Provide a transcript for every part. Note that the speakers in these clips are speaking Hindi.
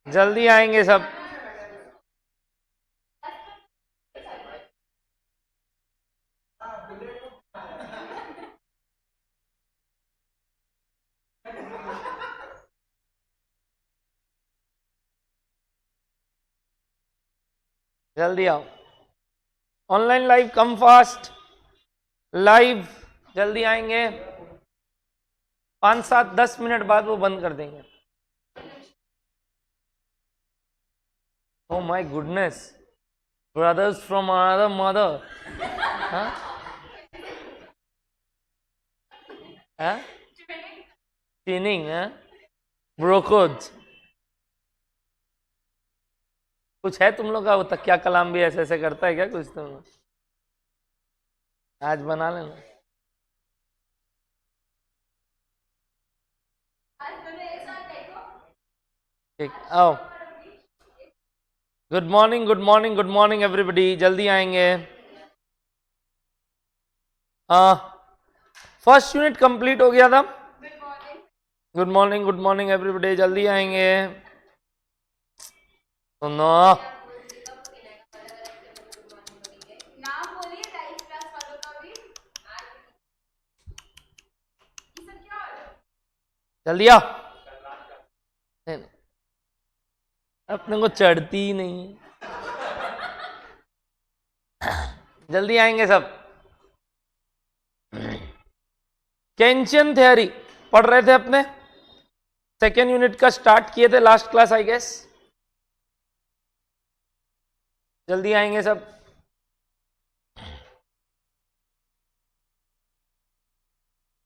जल्दी आएंगे सब। जल्दी आओ। Online live come fast. Live जल्दी आएंगे। 5, 7, 10 मिनट बाद वो बंद कर देंगे। Oh my goodness, brothers from another mother. Huh? Huh? Tuning, huh? Brocode. कुछ है तुम लोग का? वो तकिया कलाम भी ऐसे ऐसे करता है क्या कुछ तुम लोग? आज बना लेना। ठीक, आओ। Good morning, good morning, good morning everybody. जल्दी आएंगे। फर्स्ट यूनिट कंप्लीट हो गया था। Good morning, good morning everybody. जल्दी आएंगे। सुनो, जल्दी आओ। अपने को चढ़ती ही नहीं। जल्दी आएंगे सब। केंशियन थ्योरी पढ़ रहे थे अपने। सेकेंड यूनिट का स्टार्ट किए थे लास्ट क्लास आई गेस। जल्दी आएंगे सब।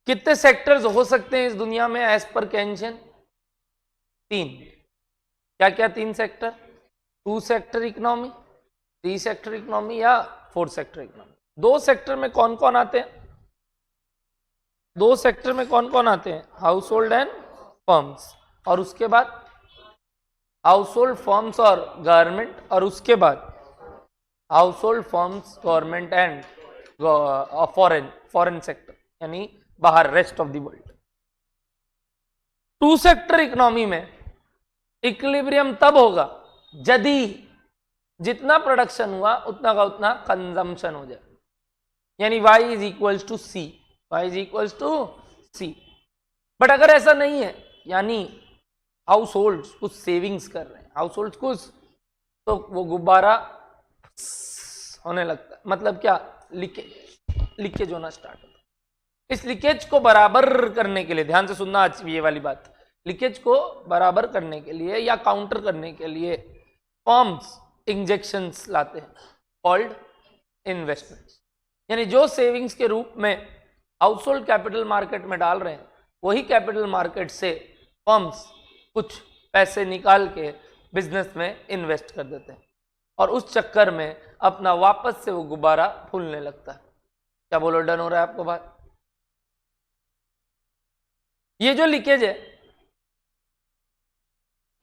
कितने सेक्टर्स हो सकते हैं इस दुनिया में एज पर केंशियन? 3। क्या क्या 3 sector? 2 sector economy, 3 sector economy या 4 सेक्टर इकोनॉमी। 2 सेक्टर में कौन कौन आते हैं? 2 सेक्टर में कौन कौन आते हैं? हाउस होल्ड एंड फर्म्स, और उसके बाद हाउस होल्ड फर्म्स और गवर्नमेंट, और उसके बाद house hold firms, government and foreign sector, यानी बाहर, rest of the world. 2 sector economy में इक्विलिब्रियम तब होगा यदि जितना प्रोडक्शन हुआ उतना का उतना कंजम्पशन हो जाए, यानी Y is equals to C, Y is equals to C। But अगर ऐसा नहीं है, यानी हाउस होल्ड कुछ सेविंग्स कर रहे हैं, हाउस होल्ड कुछ, तो वो गुब्बारा होने लगता है। मतलब क्या? लीकेज होना स्टार्ट होता है। इस लीकेज को बराबर करने के लिए, ध्यान से सुनना आज ये वाली बात, लीकेज को बराबर करने के लिए या काउंटर करने के लिए फर्म्स इंजेक्शंस लाते हैं, कॉल्ड इन्वेस्टमेंट्स। यानी जो सेविंग्स के रूप में हाउस होल्ड कैपिटल मार्केट में डाल रहे हैं, वही कैपिटल मार्केट से फर्म्स कुछ पैसे निकाल के बिजनेस में इन्वेस्ट कर देते हैं, और उस चक्कर में अपना वापस से वो गुब्बारा फूलने लगता है। क्या बोलो, डन हो रहा है आपको बात? ये जो लीकेज है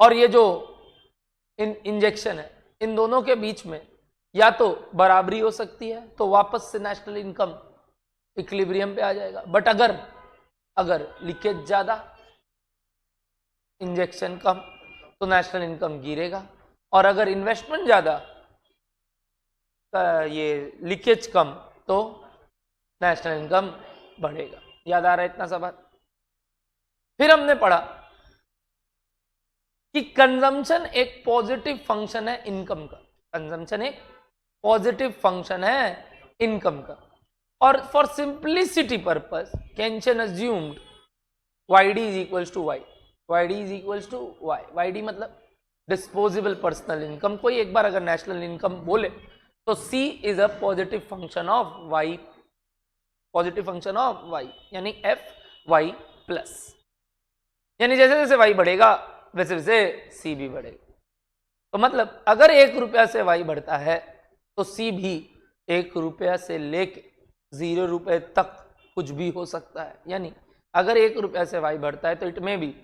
और ये जो इंजेक्शन है, इन दोनों के बीच में या तो बराबरी हो सकती है, तो वापस से नेशनल इनकम इक्विलिब्रियम पे आ जाएगा। बट अगर लीकेज ज्यादा, इंजेक्शन कम, तो नेशनल इनकम गिरेगा। और अगर इन्वेस्टमेंट ज्यादा, ये लीकेज कम, तो नेशनल इनकम बढ़ेगा। याद आ रहा है इतना सा बात? फिर हमने पढ़ा कि कंजम्पशन एक पॉजिटिव फंक्शन है इनकम का। कंजम्पशन एक पॉजिटिव फंक्शन है इनकम का। और for simplicity purpose Keynesian assumed YD is equals to Y, YD is equals to Y। YD मतलब डिस्पोजेबल पर्सनल इनकम। कोई एक बार अगर नेशनल इनकम बोले तो C is a positive function of Y, positive function of Y, यानी FY प्लस। यानी जैसे जैसे Y बढ़ेगा वैसे वैसे C भी बढ़ेगा। तो मतलब अगर 1 रुपया से Y बढ़ता है तो C भी 1 रुपया से लेके 0 रुपये तक कुछ भी हो सकता है। यानी अगर 1 रुपया से Y बढ़ता है तो इट में भी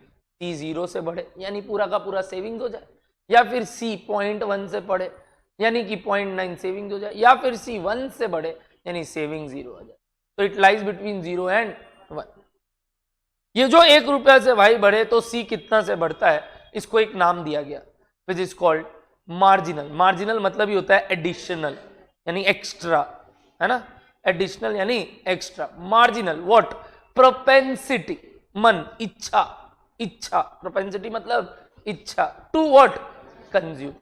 C 0 से बढ़े, यानी पूरा का पूरा सेविंग हो जाए, या फिर C 0.1 से बढ़े, यानी कि 0.9 सेविंग हो जाए, या फिर C 1 से बढ़े, यानी सेविंग 0 हो जाए। तो इट लाइज बिटवीन 0 एंड 1। ये जो 1 रुपया से Y बढ़े तो C कितना से बढ़ता है, इसको एक नाम दिया गया, विच इज कॉल्ड मार्जिनल। मार्जिनल मतलब ही होता है एडिशनल यानी एक्स्ट्रा, है ना, एडिशनल यानी एक्स्ट्रा। मार्जिनल व्हाट, प्रोपेंसिटी, मन, इच्छा, इच्छा, प्रोपेंसिटी मतलब इच्छा, टू व्हाट, कंज्यूम,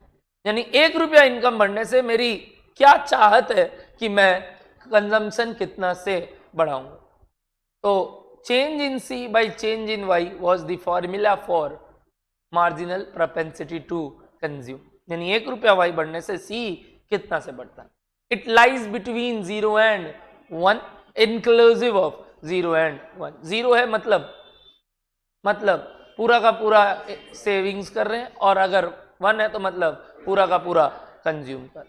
यानी 1 रुपया इनकम बढ़ने से मेरी क्या चाहत है कि मैं कंजम्पशन कितना से बढ़ाऊं। तो change in C by change in Y was the formula for marginal propensity to consume, यानी 1 रुपया वाई बढ़ने से सी कितना से बढ़ता है। It lies between 0 and 1 inclusive of 0 and 1। 0 है मतलब पूरा का पूरा सेविंग्स कर रहे हैं, और अगर 1 है तो मतलब पूरा का पूरा कंज्यूम कर।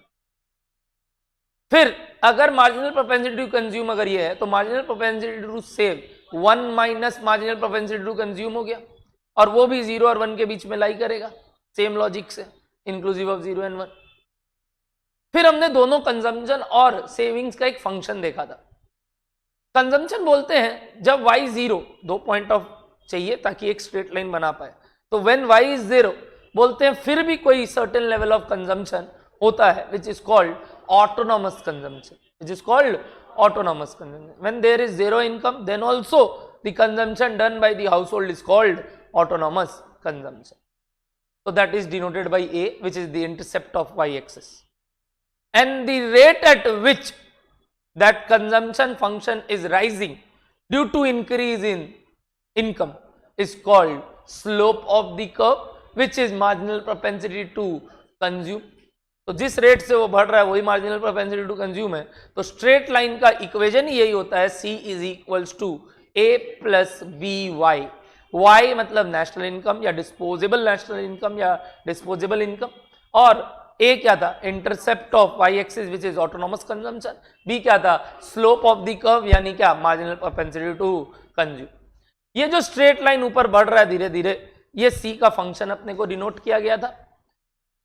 फिर अगर मार्जिनल प्रोपेंसिटी टू कंज्यूम अगर ये है तो marginal propensity to save 1 minus marginal propensity to consume हो गया, और वो भी 0 और 1 के बीच में लाई करेगा, सेम लॉजिक से, इंक्लूसिव ऑफ 0 एंड 1। फिर हमने दोनों कंजम्पशन और सेविंग्स का एक फंक्शन देखा था। कंजम्पशन बोलते हैं जब y 0, 2 पॉइंट ऑफ चाहिए ताकि एक स्ट्रेट लाइन बना पाए, तो व्हेन y इज 0 बोलते हैं फिर भी कोई सर्टेन लेवल ऑफ कंजम्पशन होता है which is called autonomous consumption, which is called autonomous consumption. When there is 0 income then also the consumption done by the household is called autonomous consumption. So that is denoted by A, which is the intercept of y-axis, and the rate at which that consumption function is rising due to increase in income is called slope of the curve, which is marginal propensity to consume. तो जिस रेट से वो बढ़ रहा है वही मार्जिनल प्रोपेंसिटी टू कंज्यूम है। तो स्ट्रेट लाइन का इक्वेशन यही होता है, C is equals to A plus B Y. Y मतलब नेशनल इनकम या डिस्पोजेबल नेशनल इनकम या डिस्पोजेबल इनकम, और A क्या था, intercept of y axis which is autonomous consumption, B क्या था, स्लोप ऑफ द कर्व यानी क्या, मार्जिनल प्रोपेंसिटी टू कंज्यूम। ये जो स्ट्रेट लाइन ऊपर बढ़ रहा है धीरे धीरे, ये C का फंक्शन अपने को डिनोट किया गया था,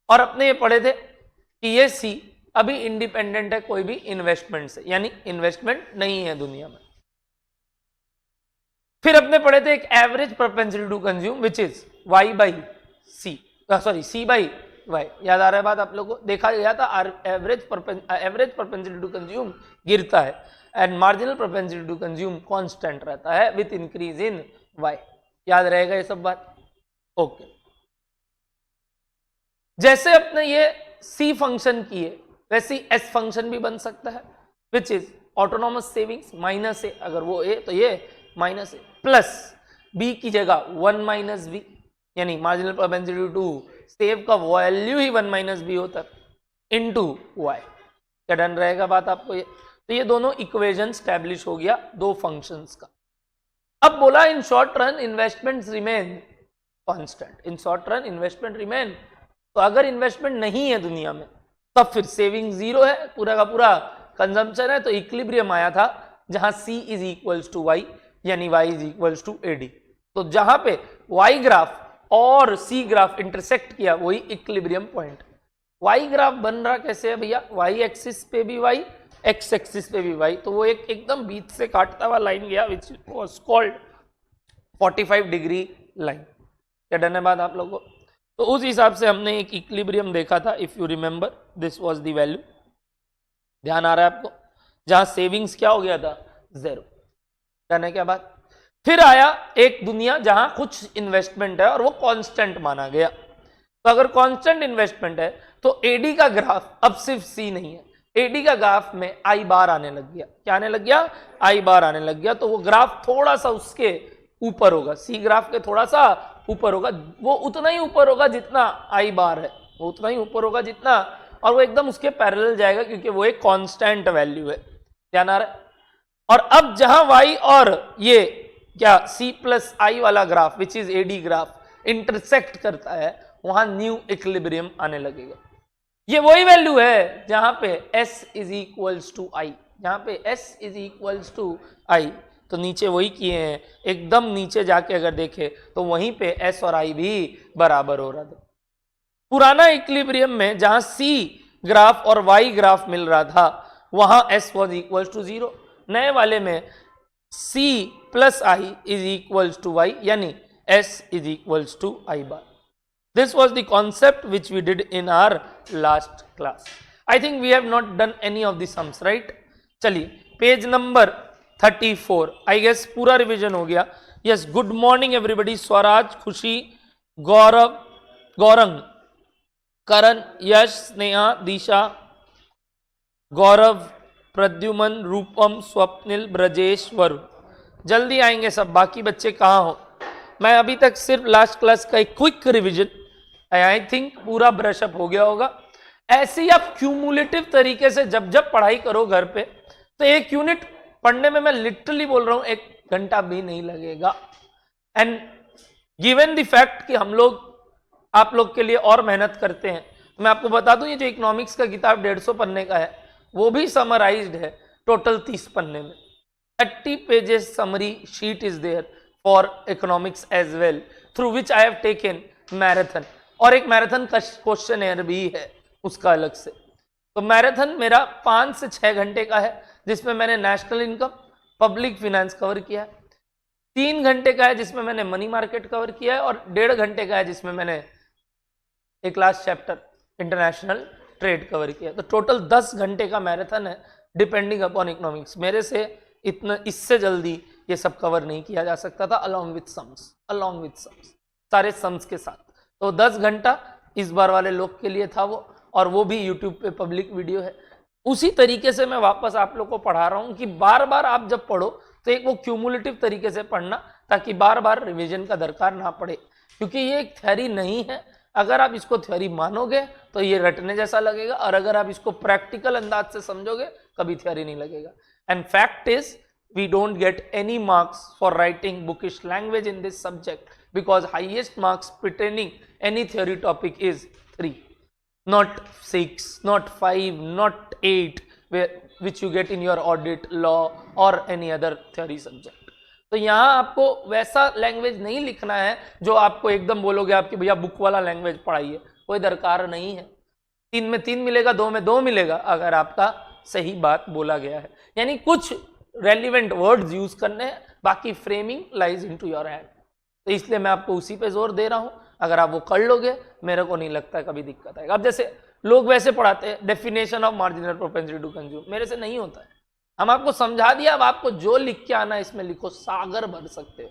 और अपने ये पढ़े थे कि ये C अभी इंडिपेंडेंट है कोई भी इन्वेस्टमेंट से, यानी इन्वेस्टमेंट नहीं है दुनिया में। फिर अपने पढ़े थे एक average propensity to consume which is y by C, sorry C by y। याद आ रहा है बात आप लोगों को, देखा गया था एवरेज प्रोपेंसिटी टू कंज्यूम गिरता है and marginal propensity to consume constant रहता है विथ इंक्रीज इन y। याद रहेगा ये सब बात, ओके। जैसे अपने ये C फंक्शन की है वैसे ही S फंक्शन भी बन सकता है which is autonomous savings minus A, अगर वो A तो ये माइनस A, प्लस B की जगह 1 माइनस बी, यानी मार्जिनल प्रोपेंसिटी टू सेव का वैल्यू ही 1 माइनस बी होता है इनटू y। क्या डन रहेगा बात आपको ये? तो ये दोनों इक्वेशन स्टैब्लिश हो गया दो फंक्शंस का। अब बोला इन short run investment remain constant, इन शॉर्ट रन इन्वेस्टमेंट रिमेन, तो अगर इन्वेस्टमेंट नहीं है दुनिया में तब फिर सेविंग 0 है, पूरा का पूरा कंजम्पशन है, तो इक्विलिब्रियम आया था जहां C is equals to y यानी y is equals to AD। तो जहां पे y ग्राफ और C ग्राफ इंटरसेक्ट किया वही इक्विलिब्रियम पॉइंट। y ग्राफ बन रहा कैसे है भैया, y एक्सिस पे भी y, x एक्सिस पे भी y, तो वो एक एकदम बीच से काटता हुआ लाइन गया which was called 45 degree line. क्या डन है बात आप लोगों को? तो उस हिसाब से हमने एक इक्विलिब्रियम देखा था, if you remember this was the value, ध्यान आ रहा है आपको, जहां सेविंग्स क्या हो गया था 0। डन है क्या बात? फिर आया एक दुनिया जहां कुछ इन्वेस्टमेंट है और वो कांस्टेंट माना गया। तो अगर कांस्टेंट इन्वेस्टमेंट है तो एडी का ग्राफ अब सिर्फ सी नहीं है, एडी का ग्राफ में आई बार आने लग गया। क्या आने लग गया? आई बार आने लग गया। तो वो ग्राफ थोड़ा सा उसके ऊपर होगा, सी ग्राफ के थोड़ा सा ऊपर होगा, वो उतना ही ऊपर होगा जितना आई बार है, वो उतना ही ऊपर होगा जितना, और वो एकदम उसके पैरेलल जाएगा क्योंकि वो एक कांस्टेंट वैल्यू है। ध्यान आ रहा है? और अब जहां y और ये क्या C प्लस आई वाला graph which is AD graph intersect करता है, वहां न्यू इक्विलिब्रियम आने लगेगा। ये वही वैल्यू है जहां पे S इज इक्वल्स टू आई, जहां पे S is equals to I, तो नीचे वही किए हैं, एकदम नीचे जाके अगर देखे तो वहीं पे S और I भी बराबर हो रहा था। पुराना इक्विलिब्रियम में जहां C ग्राफ और Y ग्राफ मिल रहा था वहां S वॉज इक्वल्स टू 0, नए वाले में C plus I is equals to Y यानी S is equals to I bar. This was the concept which we did in our last class. I think we have not done any of the sums, right? चलिए पेज नंबर 34, आई गेस पूरा रिवीजन हो गया. Yes, good morning everybody. Swaraj, खुशी, गौरव, गौरंग, करण, यश, स्नेहा, दिशा, गौरव, प्रद्युमन, रूपम, स्वप्निल, ब्रजेश, वरुण. जल्दी आएंगे सब, बाकी बच्चे कहाँ हो? मैं अभी तक सिर्फ लास्ट क्लास का एक क्विक रिवीजन, आई थिंक पूरा ब्रशअप हो गया होगा. ऐसे ही आप क्यूमुलेटिव तरीके से जब जब पढ़ाई करो घर पे, तो एक यूनिट पढ़ने में मैं लिटरली बोल रहा हूं 1 घंटा भी नहीं लगेगा. एंड गिवन द फैक्ट कि हम लोग आप लोग के लिए और मेहनत करते हैं, मैं आपको बता दूं ये जो इकोनॉमिक्स का किताब 150 पन्ने का है, वो भी समराइज्ड है टोटल 30 पन्ने में. 30 pages summary sheet is there for economics as well, through which I have taken marathon. और एक मैराथन का क्वेश्चन एयर भी है उसका अलग से. तो मैराथन मेरा 5 से 6 घंटे का है, जिसमें मैंने national income, public finance cover किया है. 3 घंटे का है जिसमें मैंने मनी मार्केट कवर किया है, और 1.5 घंटे का है जिसमें मैंने एक last chapter international trade cover किया. तो टोटल 10 घंटे का मैराथन है डिपेंडिंग अपॉन इकोनॉमिक्स. मेरे से इतना इससे जल्दी ये सब कवर नहीं किया जा सकता था अलॉन्ग विथ सम्स, सारे सम्स के साथ. तो 10 घंटा इस बार वाले लोग के लिए था वो, और वो भी यूट्यूब पे पब्लिक वीडियो है. उसी तरीके से मैं वापस आप लोग को पढ़ा रहा हूं कि बार बार आप जब पढ़ो तो एक वो क्यूमुलेटिव तरीके से पढ़ना, ताकि बार बार रिवीजन का दरकार ना पड़े. क्योंकि ये एक थ्योरी नहीं है. अगर आप इसको थ्योरी मानोगे तो ये रटने जैसा लगेगा, और अगर आप इसको प्रैक्टिकल अंदाज से समझोगे कभी थ्योरी नहीं लगेगा. And fact is we don't get any marks for writing bookish language in this subject, because highest marks pertaining any theory topic is 3, not 6, not 5, not 8, which you get in your audit, law or any other theory subject. तो यहाँ आपको वैसा लैंग्वेज नहीं लिखना है जो आपको एकदम बोलोगे आपकी भैया बुक वाला लैंग्वेज पढ़ाइए, कोई दरकार नहीं है. 3 में 3 मिलेगा, 2 में 2 मिलेगा, अगर आपका सही बात बोला गया है. यानी कुछ रेलिवेंट वर्ड्स यूज करने हैं, बाकी framing lies into your hand. तो इसलिए मैं आपको उसी पे जोर दे रहा हूं. अगर आप वो कर लोगे, मेरे को नहीं लगता कभी दिक्कत आएगा. अब जैसे लोग वैसे पढ़ाते हैं definition of marginal propensity to consume, मेरे से नहीं होता है. हम आपको समझा दिया, अब आपको जो लिख के आना है इसमें लिखो. सागर भर सकते हो,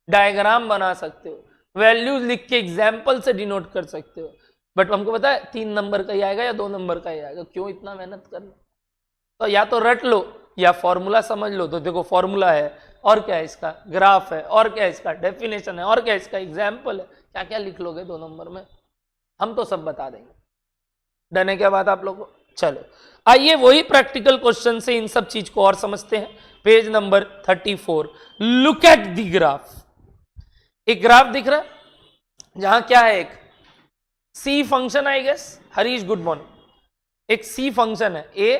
डायग्राम बना सकते हो, वैल्यूज लिख के एग्जाम्पल से डिनोट कर सकते हो. बट हमको पता है 3 नंबर का ही आएगा या 2 नंबर का ही आएगा. क्यों इतना मेहनत करना? तो या तो रट लो या फॉर्मूला समझ लो. तो देखो फॉर्मूला है, और क्या है इसका ग्राफ है, और क्या है इसका डेफिनेशन है, और क्या है इसका एग्जाम्पल है. क्या क्या लिख लोगे 2 नंबर में? हम तो सब बता देंगे. डन है क्या बात आप लोगों को? चलो आइए वही प्रैक्टिकल क्वेश्चन से इन सब चीज को और समझते हैं. Page number 34, look at the graph. एक ग्राफ दिख रहा है जहां क्या है, एक C function. I guess Harish good morning. एक सी फंक्शन है A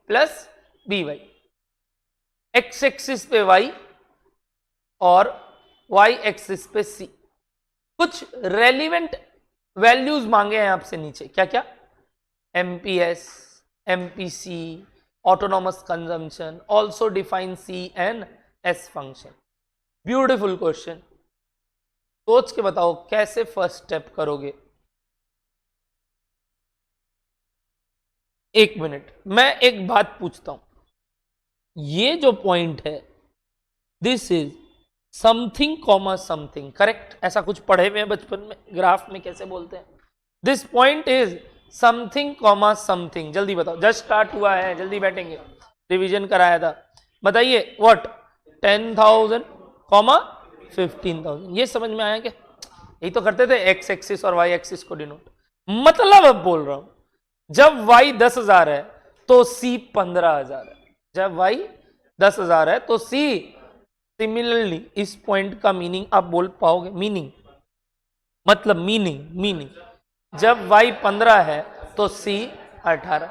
plus B Y. X axis पे y और y एक्सिस पे c. कुछ रेलिवेंट वैल्यूज मांगे हैं आपसे नीचे. क्या क्या? MPS, MPC, autonomous consumption, also define C and S function. Beautiful question. सोच के बताओ कैसे फर्स्ट स्टेप करोगे. 1 मिनट, मैं एक बात पूछता हूं. ये जो पॉइंट है, this is something comma something, correct? ऐसा कुछ पढ़े हुए हैं बचपन में, ग्राफ में कैसे बोलते हैं? This point is something comma something. जल्दी बताओ, जस्ट स्टार्ट हुआ है, जल्दी बैठेंगे, रिवीजन कराया था. बताइए व्हाट? 10,000 कॉमा 15,000. ये समझ में आया क्या? यही तो करते थे एक्स एक्सिस और वाई एक्सिस को डिनोट. मतलब अब बोल रहा हूं, जब वाई 10,000 है तो सी 15,000 है. जब y 10,000 है तो c सिमिलरली. इस पॉइंट का मीनिंग आप बोल पाओगे? मीनिंग मतलब मीनिंग जब y 15 है तो c 18.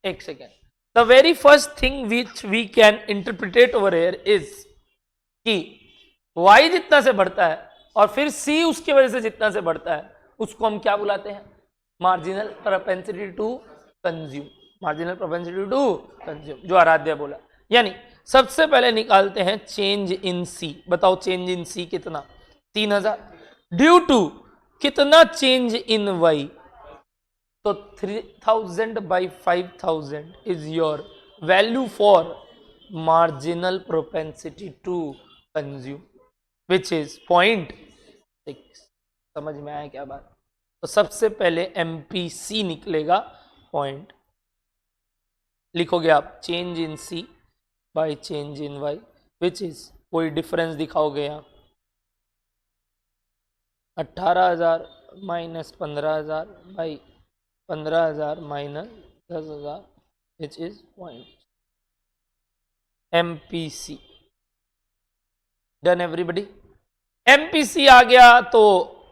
एक second. The very first thing which we can interpret over here is कि y जितना से बढ़ता है और फिर c उसकी वजह से जितना से बढ़ता है, उसको हम क्या बुलाते हैं? Marginal propensity to consume. Marginal propensity to consume, जो आराध्या बोला. यानी सबसे पहले निकालते हैं चेंज इन सी. बताओ चेंज इन सी कितना? 3,000. ड्यू टू कितना चेंज इन वाई, तो 3000 by 5000 is your value for marginal propensity to consume which is 0.6। समझ में आया क्या बात? तो सबसे पहले एमपीसी निकलेगा पॉइंट, लिखोगे आप change in C by change in Y which is, कोई डिफरेंस दिखाओगे यहाँ 18,000 minus 15,000 by 15,000 minus 10,000 which is point MPC. Done everybody? MPC आ गया तो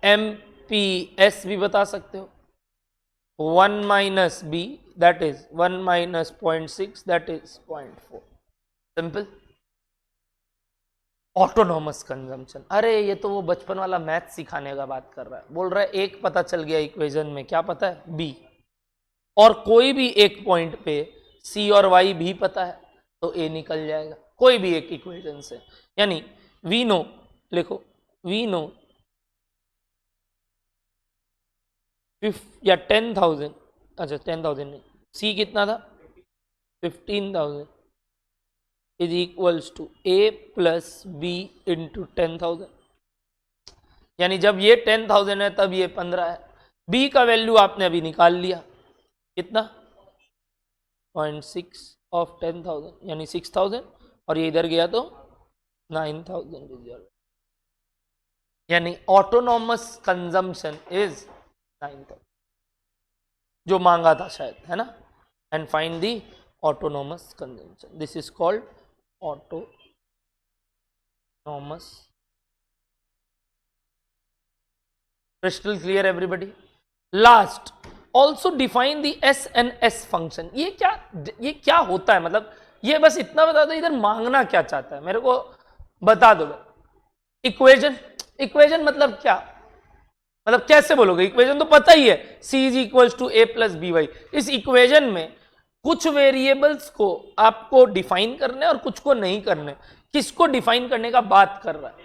एमपीएस भी बता सकते हो, 1 minus B that is 1 minus 0.6 that is 0.4। Simple. Autonomous consumption, अरे ये तो वो बचपन वाला मैथ सिखाने का बात कर रहा है। बोल रहा है एक पता चल गया इक्वेशन में, क्या पता है? बी, और कोई भी एक पॉइंट पे सी और वाई भी पता है तो ए निकल जाएगा कोई भी एक इक्वेशन से। यानी वी नो, लिखो वी नो या 10,000, अच्छा 10,000 नहीं, सी कितना था 15,000 is equals to A plus B into 10,000। यानी जब ये 10,000 है तब ये 15 है। बी का वैल्यू आपने अभी निकाल लिया, कितना 0.6 ऑफ 10,000 यानी 6,000, और ये इधर गया तो 9,000 रिजर्व। यानी ऑटोनॉमस कंजम्पशन इज 9,000 जो मांगा था शायद, है ना? And find the autonomous consumption, this is called autonomous. Crystal clear everybody? Last, also define the S N S function. ये क्या होता है? मतलब ये बस इतना बता दो, इधर मांगना क्या चाहता है मेरे को बता दो। इक्वेशन, इक्वेशन मतलब क्या? मतलब कैसे बोलोगे? इक्वेशन तो पता ही है, C is equals to A plus B Y. इस इक्वेशन में कुछ वेरिएबल्स को आपको डिफाइन करने और कुछ को नहीं करने। किसको डिफाइन करने का बात कर रहा है?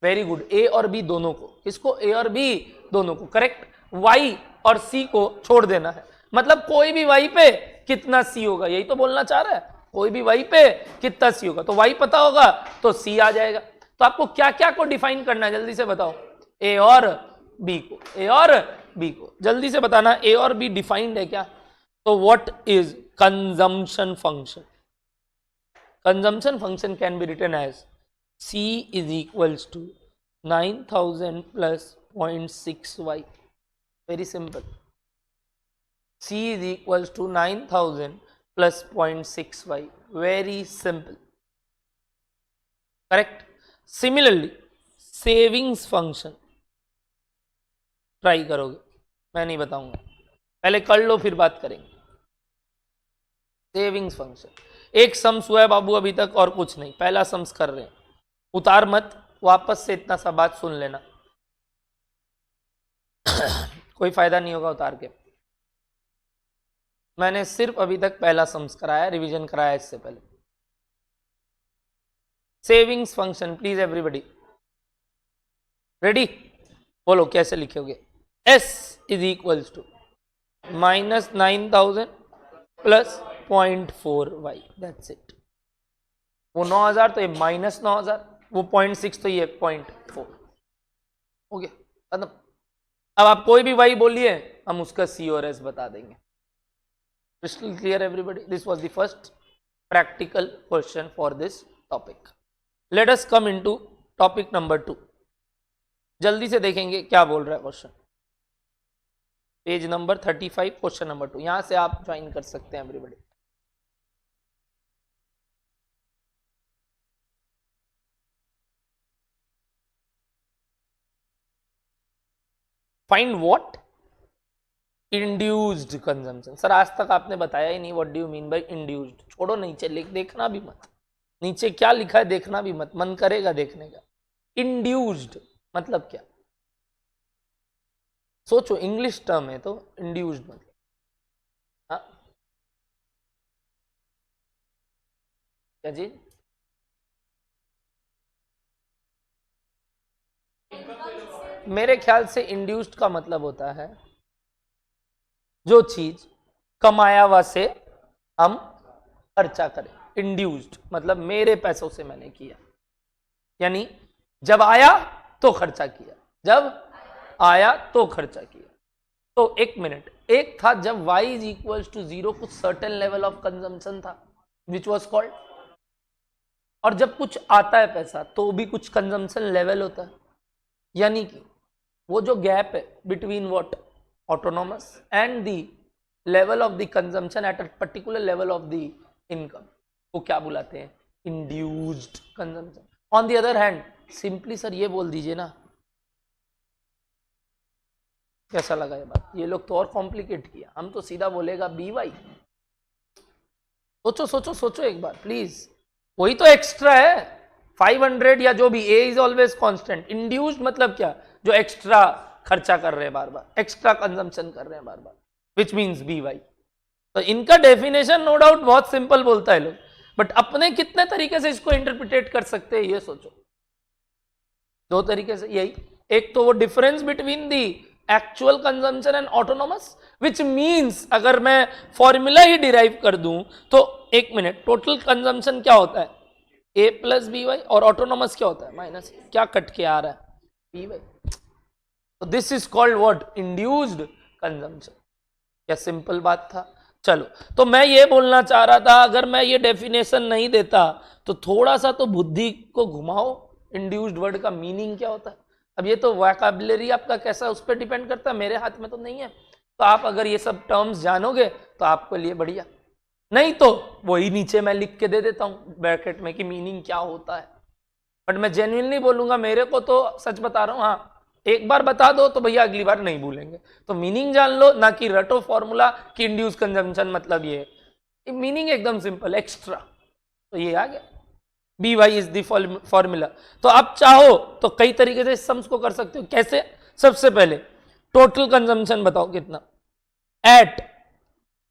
वेरी गुड, ए और बी दोनों को। किसको? ए और बी दोनों को, करेक्ट। वाई और सी को छोड़ देना है, मतलब कोई भी वाई पे कितना सी होगा, यही तो बोलना चाह रहा है। कोई भी वाई पे कितना सी होगा, तो वाई पता होगा तो सी आ जाएगा। तो आपको क्या क्या को डिफाइन करना है जल्दी से बताओ? ए और बी को, ए और बी को जल्दी से बताना। ए और बी डिफाइंड है क्या? तो what is consumption function? Consumption function can be written as C is equals to 9,000 plus 0.6y. Very simple. C is equals to 9,000 plus 0.6y. Very simple. Correct? Similarly, savings function. Try करोगे, मैं नहीं बताऊंगा, पहले कर लो फिर बात करेंगे। सेविंग्स फंक्शन, एक सम्स हुआ है बाबू अभी तक और कुछ नहीं, पहला सम्स कर रहे हैं। उतार मत, वापस से इतना सा बात सुन लेना कोई फायदा नहीं होगा उतार के। मैंने सिर्फ अभी तक पहला सम्स कराया, रिवीजन कराया इससे पहले। Savings function, please everybody ready? बोलो कैसे लिखोगे? S is equals to minus 9,000 plus 0.4y, that's it. वो 9,000 तो ये माइनस 9,000, वो 0.6 तो ये 0.4 हो गया, खत्म। अब आप कोई भी वाई बोलिए, हम उसका सी और एस बता देंगे। Crystal clear everybody? This was the first practical question for this topic. Let us come into topic number 2। जल्दी से देखेंगे क्या बोल रहा है question. Page number 35, question number 2। यहां से आप ज्वाइन कर सकते हैं everybody. Find what? Induced consumption. Sir आज तक आपने बताया ही नहीं, what do you mean by induced? छोड़ो, नीचे लिख, देखना भी मत, नीचे क्या लिखा है देखना भी मत, मन करेगा देखने का। इंड्यूस्ड मतलब क्या? सोचो, इंग्लिश टर्म है तो इंड्यूस्ड मतलब, हाँ क्या जी? मेरे ख्याल से इंड्यूस्ड का मतलब होता है जो चीज कमाया हुआ से हम खर्चा करें। इंड्यूस्ड मतलब मेरे पैसों से मैंने किया, यानी जब आया तो खर्चा किया, जब आया तो खर्चा किया। तो एक मिनट, एक था जब y इज इक्वल टू 0 कुछ सर्टेन लेवल ऑफ कंजम्पशन था विच वॉज कॉल्ड, और जब कुछ आता है पैसा तो भी कुछ कंजम्पशन लेवल होता है, यानी कि वो जो गैप है between what autonomous and the level of the consumption at a particular level of the income, वो क्या बुलाते हैं? Induced consumption. On the other hand simply sir ये बोल दीजिए ना, कैसा लगा ये बात? ये लोग तो और कॉम्प्लिकेट किया, हम तो सीधा बोलेगा बी वाई। सोचो सोचो सोचो एक बार प्लीज, वही तो एक्स्ट्रा है 500 या जो भी, ए इज ऑलवेज कांस्टेंट। इंड्यूस्ड मतलब क्या? जो एक्स्ट्रा खर्चा कर रहे हैं बार बार, एक्स्ट्रा कंजम्पशन कर रहे हैं बार बार, विच मीन्स बी वाई। तो इनका डेफिनेशन नो डाउट बहुत सिंपल बोलता है लोग, बट अपने कितने तरीके से इसको इंटरप्रिटेट कर सकते हैं ये सोचो। दो तरीके से, यही एक तो वो difference between the actual consumption and autonomous, which means अगर मैं फॉर्मूला ही डिराइव कर दूं तो एक मिनट, टोटल कंजम्पशन क्या होता है? ए प्लस बी वाई, और ऑटोनॉमस क्या होता है? माइनस। क्या कट के आ रहा है? B Y. तो this is called what? Induced consumption. क्या सिंपल बात था? चलो, तो मैं ये बोलना चाह रहा था, अगर मैं ये डेफिनेशन नहीं देता तो थोड़ा सा तो बुद्धि को घुमाओ, इंड्यूस्ड वर्ड का मीनिंग क्या होता है। अब ये तो वोकैबुलरी आपका कैसा उस पर डिपेंड करता है, मेरे हाथ में तो नहीं है। तो आप अगर ये सब टर्म्स जानोगे तो आपके लिए बढ़िया, नहीं तो वही नीचे मैं लिख के दे देता हूँ ब्रैकेट में कि मीनिंग क्या होता है, बट मैं जेन्युइनली बोलूंगा, मेरे को तो सच बता रहा हूँ। हाँ, एक बार बता दो तो भैया अगली बार नहीं भूलेंगे। तो मीनिंग जान लो, ना कि रटो फॉर्मूला कि इंड्यूस कंजम्पशन मतलब ये है। मीनिंग एकदम सिंपल, एक्स्ट्रा। तो ये आ गया, b Y is the formula. तो आप चाहो तो कई तरीके से सम्स को कर सकते हो। कैसे? सबसे पहले टोटल कंजम्पशन बताओ कितना at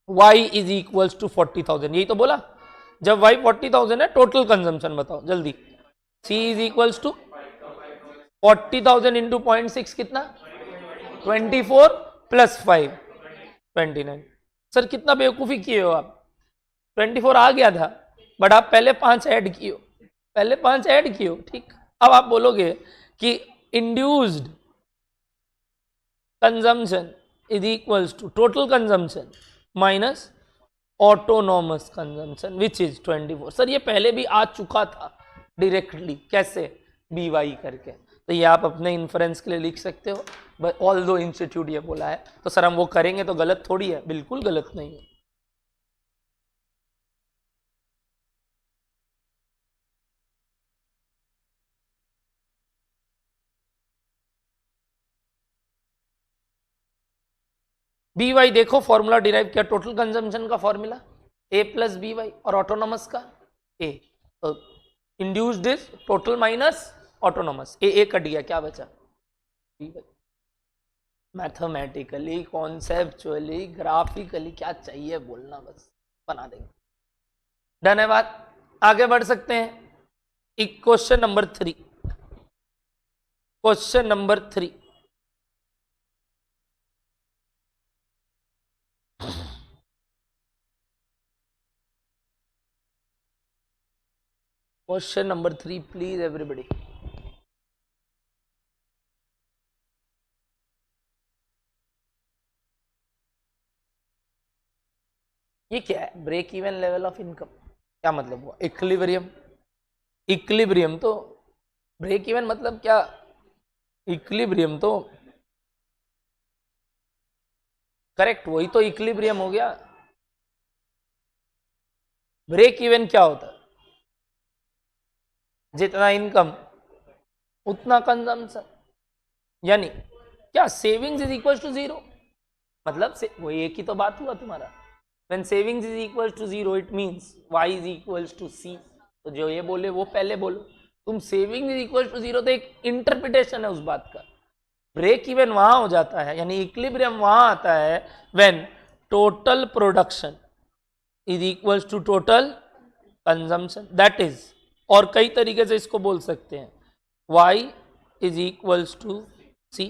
y is equal to 40,000, यही तो बोला। जब y 40,000 है, टोटल कंजम्पशन बताओ जल्दी। c is equal to 40,000 into 0.6 कितना? 24 प्लस 5 29। सर कितना बेवकूफी किए हो आप, 24 आ गया था बट आप पहले 5 ऐड किए हो, पहले 5 ऐड किए हो, ठीक। अब आप बोलोगे कि induced consumption is equal to total consumption minus autonomous consumption which is 24। Sir ये पहले भी आ चुका था डायरेक्टली, कैसे? बी वाई करके। तो ये आप अपने इन्फ्रेंस के लिए लिख सकते हो, ऑल दो इंस्टीट्यूट ये बोला है तो सर हम वो करेंगे तो गलत थोड़ी है, बिल्कुल गलत नहीं है। बी वाई देखो फॉर्मूला डिराइव किया, टोटल कंजम्पशन का formula a plus B Y, और ऑटोनॉमस का ए। तो induced is total minus autonomous, a cut गया, क्या बचा? B Y. Mathematically, conceptually, graphically क्या चाहिए बोलना, बस बना देंगे। डन है बात, आगे बढ़ सकते हैं। Question number 3, question number 3। Question number 3 please everybody. ये क्या है? Break even level of income, क्या मतलब हुआ? इक्विलिब्रियम। इक्विलिब्रियम तो ब्रेक इवन मतलब क्या? इक्विलिब्रियम तो करेक्ट, वही तो इक्विलिब्रियम हो गया। ब्रेक इवन क्या होता है? जितना इनकम उतना कंजम्पशन, यानी क्या? सेविंग्स इज इक्वल टू 0, मतलब से वो एक ही तो बात हुआ तुम्हारा। When savings is equal to 0 it means y is equal to c। तो जो ये बोले वो पहले बोलो, तुम सेविंग इज इक्वल टू 0 तो एक इंटरप्रिटेशन है उस बात का। ब्रेक इवन वहां हो जाता है, यानी इक्विलिब्रियम वहां आता है when total production is equal to total consumption, that is. और कई तरीके से इसको बोल सकते हैं, y is equal to C,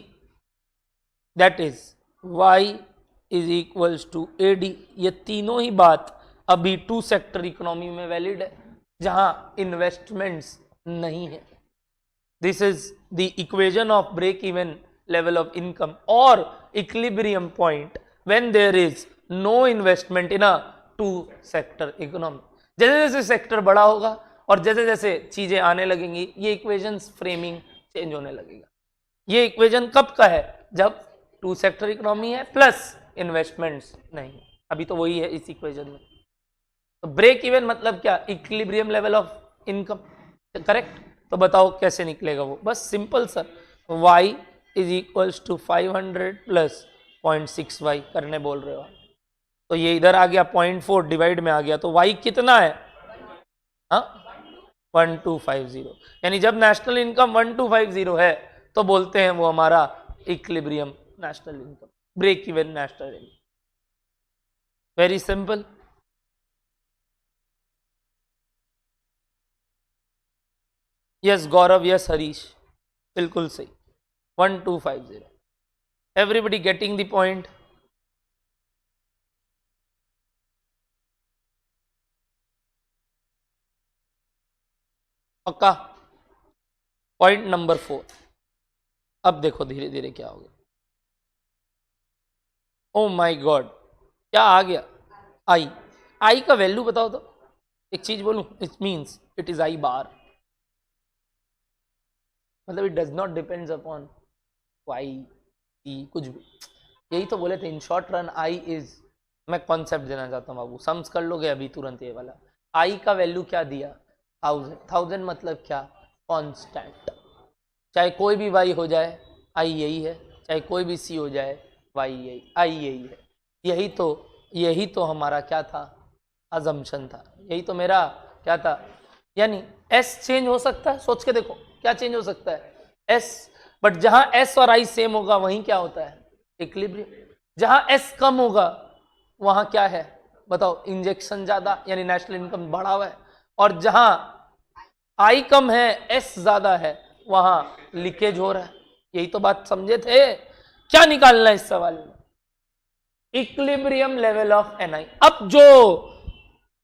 that is y is equals to AD। ये तीनों ही बात अभी टू सेक्टर इकोनॉमी में वैलिड है जहां इन्वेस्टमेंट्स नहीं है। This is the equation of break even level of income और equilibrium point when there is no investment in a to sector economy. जैसे जैसे सेक्टर बड़ा होगा और जैसे जैसे चीजें आने लगेंगी, ये इक्वेशंस फ्रेमिंग चेंज होने लगेगा। ये इक्वेशन कब का है? जब टू सेक्टर इकोनॉमी है प्लस इन्वेस्टमेंट्स नहीं। अभी तो वही है इस इक्वेशन में। तो ब्रेक इवन मतलब क्या? Equilibrium level of income, correct. तो बताओ कैसे निकलेगा वो? बस simple sir, y is equals to 500 plus 0.6y करने बोल रहे हो। तो ये इधर आ गया 0.4 डिवाइड में आ गया, तो y कितना है? हाँ 1250। यानी जब नेशनल इनकम 1250 है तो बोलते हैं वो हमारा equilibrium national income, break even national income. Very simple. Yes Gaurav, yes Harish, बिल्कुल सही, 1250। Everybody getting the point? पक्का? Point number 4। अब देखो धीरे धीरे क्या हो गया। ओ माय गॉड, क्या आ गया? आई। आई का वैल्यू बताओ तो। एक चीज बोलूं, it means it is I bar, मतलब it does not depends upon Y ई कुछ भी। यही तो बोले थे in short run I is. मैं कॉन्सेप्ट देना चाहता हूँ बाबू, सम्स कर लोगे अभी तुरंत ये वाला। आई का वैल्यू क्या दिया? 1000। 1000 मतलब क्या? कांस्टेंट। चाहे कोई भी वाई हो जाए आई यही है, चाहे कोई भी सी हो जाए वाई यही, आई यही है। यही तो हमारा क्या था? अजम्पशन था। यही तो मेरा क्या था? यानी एस चेंज हो सकता है, सोच के देखो क्या चेंज हो सकता है? एस, बट जहां एस और आई सेम होगा वहीं क्या होता है? इक्विलिब्रियम। जहां एस कम होगा वहां क्या है बताओ? इंजेक्शन ज्यादा, यानी नेशनल इनकम बढ़ा हुआ है। और जहां आई कम है एस ज्यादा है वहां लीकेज हो रहा है। यही तो बात समझे थे। क्या निकालना है इस सवाल में? Equilibrium level of NI. अब जो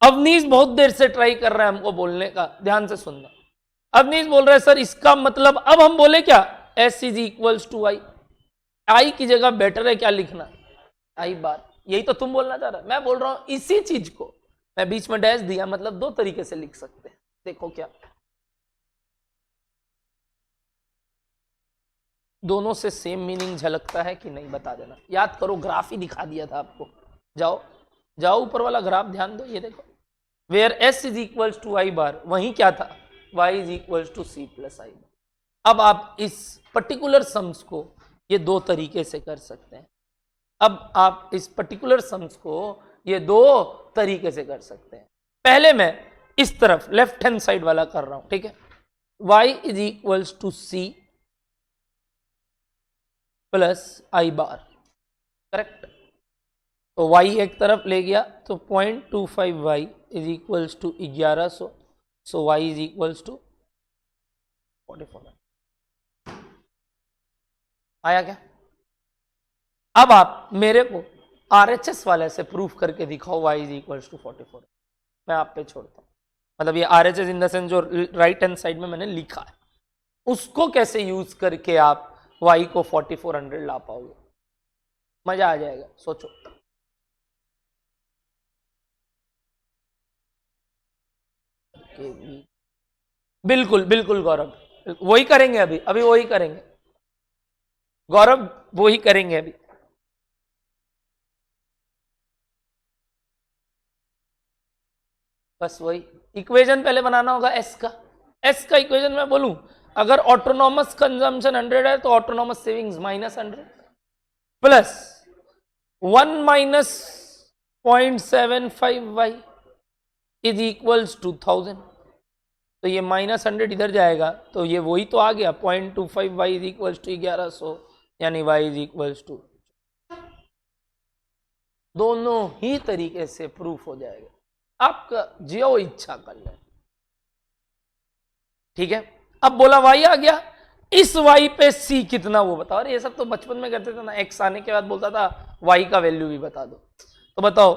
अवनीश बहुत देर से ट्राई कर रहा है हमको बोलने का, ध्यान से सुनना। अवनीश बोल रहे हैं सर इसका मतलब अब हम बोले क्या? एस इज इक्वल्स टू आई। आई की जगह बेटर है क्या लिखना? आई बार। यही तो तुम बोलना चाह रहे हो। मैं बोल रहा हूं इसी चीज को मैं बीच में डैश दिया, मतलब दो तरीके से लिख सकते हैं। देखो क्या दोनों से सेम मीनिंग झलकता है कि नहीं, बता देना। याद करो, ग्राफ ही दिखा दिया था आपको। जाओ जाओ ऊपर वाला ग्राफ ध्यान दो, ये देखो। Where S is equals to I bar, वहीं क्या था? Y is equals to C plus I bar. अब आप इस पर्टिकुलर सम्स को ये दो तरीके से कर सकते हैं। अब आप इस पर्टिकुलर सम्स को ये दो तरीके से कर सकते हैं। पहले मैं इस तरफ लेफ्ट हैंड साइड वाला कर रहा हूं, ठीक है? y is equals to C plus I bar, correct. तो y एक तरफ ले गया तो 0.25y is equals to 1100। So y is equals to 44। आया क्या? अब आप मेरे को RHS वाले से प्रूफ करके दिखाओ y इज इक्वल्स टू 44। मैं आप पे छोड़ता हूं। मतलब ये RHS इन द सेंस जो राइट हैंड साइड में मैंने लिखा है, उसको कैसे यूज करके आप y को 4400 ला पाओगे? मजा आ जाएगा, सोचो। बिल्कुल बिल्कुल गौरव, वही करेंगे अभी, अभी वही करेंगे गौरव, वही करेंगे अभी। बस वही इक्वेशन पहले बनाना होगा एस का। एस का इक्वेशन मैं बोलूं, अगर ऑटोनॉमस कंजम्पशन 100 है तो autonomous savings -100 plus 1 minus 0.75y is equals to 1000। तो ये -100 इधर जाएगा तो ये वही तो आ गया 0.25y इज इक्वल्स टू 1100, यानी y इज इक्वल्स टू। दोनों ही तरीके से प्रूफ हो जाएगा, आपका जो इच्छा कर ले। ठीक है, अब बोला y आ गया, इस y पे c कितना वो बताओ। अरे ये सब तो बचपन में करते थे ना, x आने के बाद बोलता था y का वैल्यू भी बता दो। तो बताओ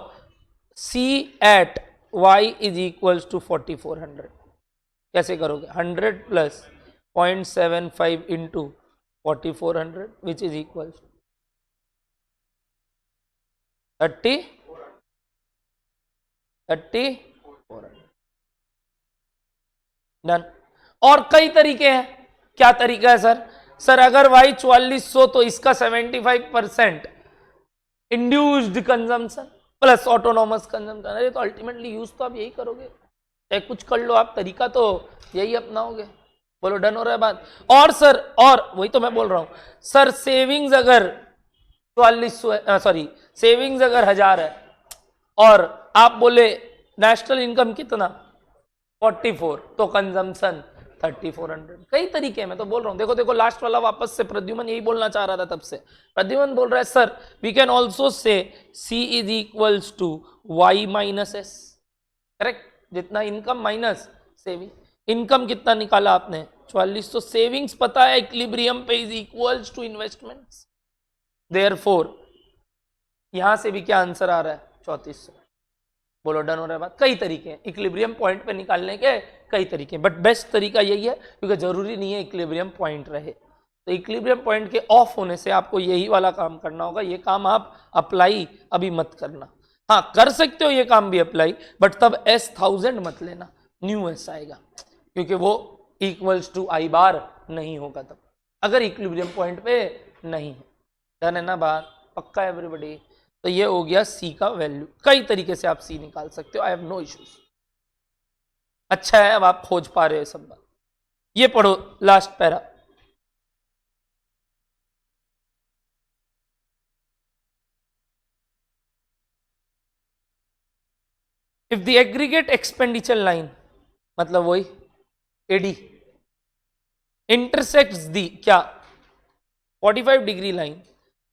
c at y is equals to 4400 कैसे करोगे? 100 plus 0.75 into 4400 which is equals 3400 done. और कई तरीके हैं। क्या तरीका है सर? सर अगर y 4400 तो इसका 75% induced consumption plus autonomous consumption. अरे तो अल्टीमेटली यूज तो आप यही करोगे, चाहे कुछ कर लो आप, तरीका तो यही अपनाओगे। बोलो डन हो रहा है बात? और सर और वही तो मैं बोल रहा हूं सर, सेविंग्स अगर 4400 सॉरी सेविंग्स अगर 1000 है और आप बोले नेशनल इनकम कितना 44 तो कंजम्पशन 3400। कई तरीके हैं, मैं तो बोल रहा हूं। देखो देखो लास्ट वाला वापस से प्रद्युमन यही बोलना चाह रहा था तब से। प्रद्युमन बोल रहा है sir we can also say C is equals to Y minus S। Correct, जितना इनकम माइनस सेविंग। इनकम कितना निकाला आपने 44, तो सेविंग्स पता है इक्विलिब्रियम पे is equals to investments. Therefore यहां से भी क्या आंसर आ रहा है 3400। बोलो डन हो रहा है बात? कई तरीके हैं इक्विलिब्रियम पॉइंट पे निकालने के, कई तरीके, बट बेस्ट तरीका यही है क्योंकि जरूरी नहीं है इक्विलिब्रियम पॉइंट रहे। तो इक्विलिब्रियम पॉइंट के ऑफ होने से आपको यही वाला काम करना होगा। ये काम आप अप्लाई अभी मत करना। हाँ कर सकते हो ये काम भी अप्लाई, बट तब S1000 मत लेना, न्यू S आएगा क्योंकि वो इक्वल्स टू I बार नहीं होगा तब, अगर इक्विलिब्रियम पॉइंट पे नहीं है। डन है ना बात? पक्का है एवरीबॉडी? तो ये हो गया C का वैल्यू। कई तरीके से आप C निकाल सकते हो, आई हैव नो इश्यूज। अच्छा है अब आप खोज पा रहे हो सब बात। ये पढ़ो last para. If the aggregate expenditure line, मतलब वही AD, इंटरसेक्ट्स दी क्या 45 degree line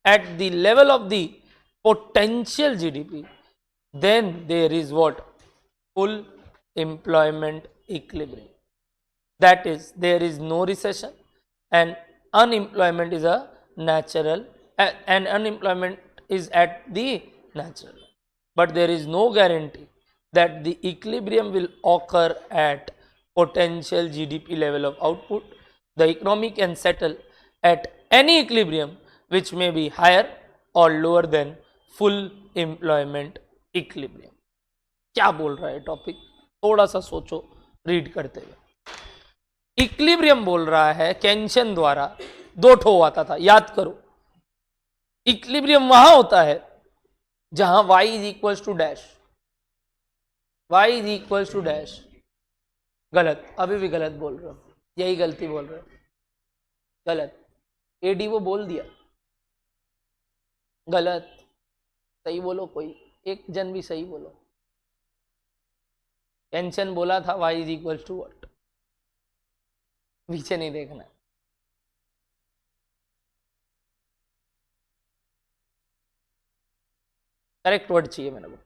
at the level of the potential GDP, then there is what? Full employment equilibrium. That is, there is no recession and unemployment is a natural, and unemployment is at the natural. But there is no guarantee that the equilibrium will occur at potential GDP level of output. The economy can settle at any equilibrium which may be higher or lower than full employment equilibrium. क्या बोल रहा है टॉपिक? थोड़ा सा सोचो रीड करते हुए। इक्विलिब्रियम बोल रहा है केंशन द्वारा 2 ठो आता था, याद करो। इक्विलिब्रियम वहां होता है जहां y is equals to dash, y is equals to dash. गलत, अभी भी गलत बोल रहे हो, यही गलती बोल रहे हो, गलत। AD वो बोल दिया, गलत। सही बोलो, कोई एक जन भी सही बोलो। टेंशन बोला था y is equals to what, पीछे नहीं देखना। करेक्ट वर्ड चाहिए मेरे को।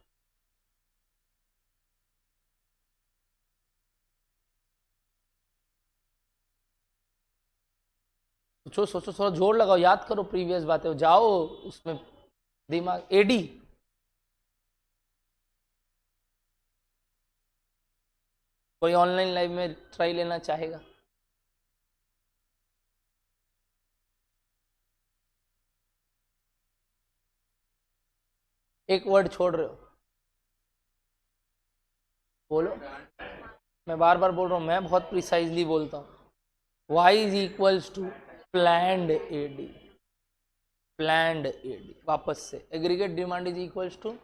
सोचो सोचो, थोड़ा जोर लगाओ, याद करो प्रीवियस बातें, जाओ उसमें दिमाग। AD कोई ऑनलाइन लाइव में ट्राई लेना चाहेगा? एक वर्ड छोड़ रहे हो, बोलो। मैं बार बार बोल रहा हूं, मैं बहुत प्रिसाइजली बोलता हूं। y is equals to planned AD, planned AD। वापस से aggregate demand is equals to,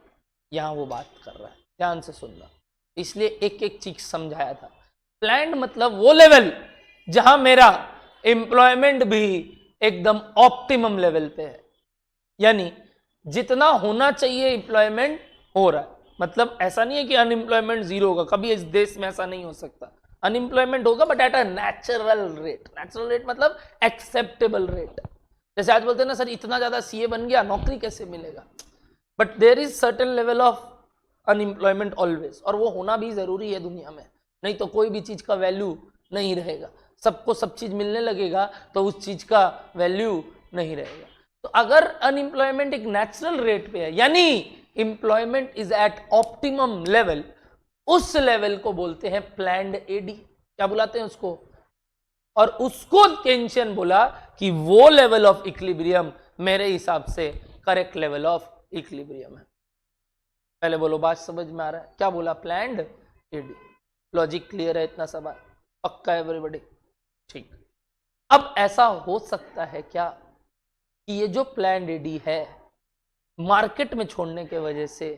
यहां वो बात कर रहा है, ध्यान से सुनना, इसलिए एक एक चीज समझाया था। प्लैंड मतलब वो लेवल जहां मेरा एम्प्लॉयमेंट भी एकदम ऑप्टिमम लेवल पे है, यानी जितना होना चाहिए एम्प्लॉयमेंट हो रहा है। मतलब ऐसा नहीं है कि अनएम्प्लॉयमेंट 0 होगा, कभी इस देश में ऐसा नहीं हो सकता। अनएम्प्लॉयमेंट होगा but at a natural rate. Natural rate मतलब एक्सेप्टेबल रेट। जैसे आज बोलते हैं ना सर इतना ज्यादा CA बन गया, नौकरी कैसे मिलेगा? But there is certain level of unemployment always, और वो होना भी जरूरी है दुनिया में, नहीं तो कोई भी चीज का वैल्यू नहीं रहेगा। सबको सब चीज मिलने लगेगा तो उस चीज का वैल्यू नहीं रहेगा। तो अगर अनएम्प्लॉयमेंट एक नेचुरल रेट पे है, यानी employment is at optimum level, उस लेवल को बोलते हैं प्लैंड एडी। क्या बुलाते हैं उसको? और उसको केंशियन बोला कि वो लेवल ऑफ इक्विलिब्रियम मेरे हिसाब से करेक्ट लेवल ऑफ इक्विलिब्रियम है। पहले बोलो, बात समझ में आ रहा है? क्या बोला? Planned AD. लॉजिक क्लियर है? इतना सवाल पक्का है एवरीबॉडी? ठीक। अब ऐसा हो सकता है क्या कि ये जो प्लैंड एडी है मार्केट में छोड़ने के वजह से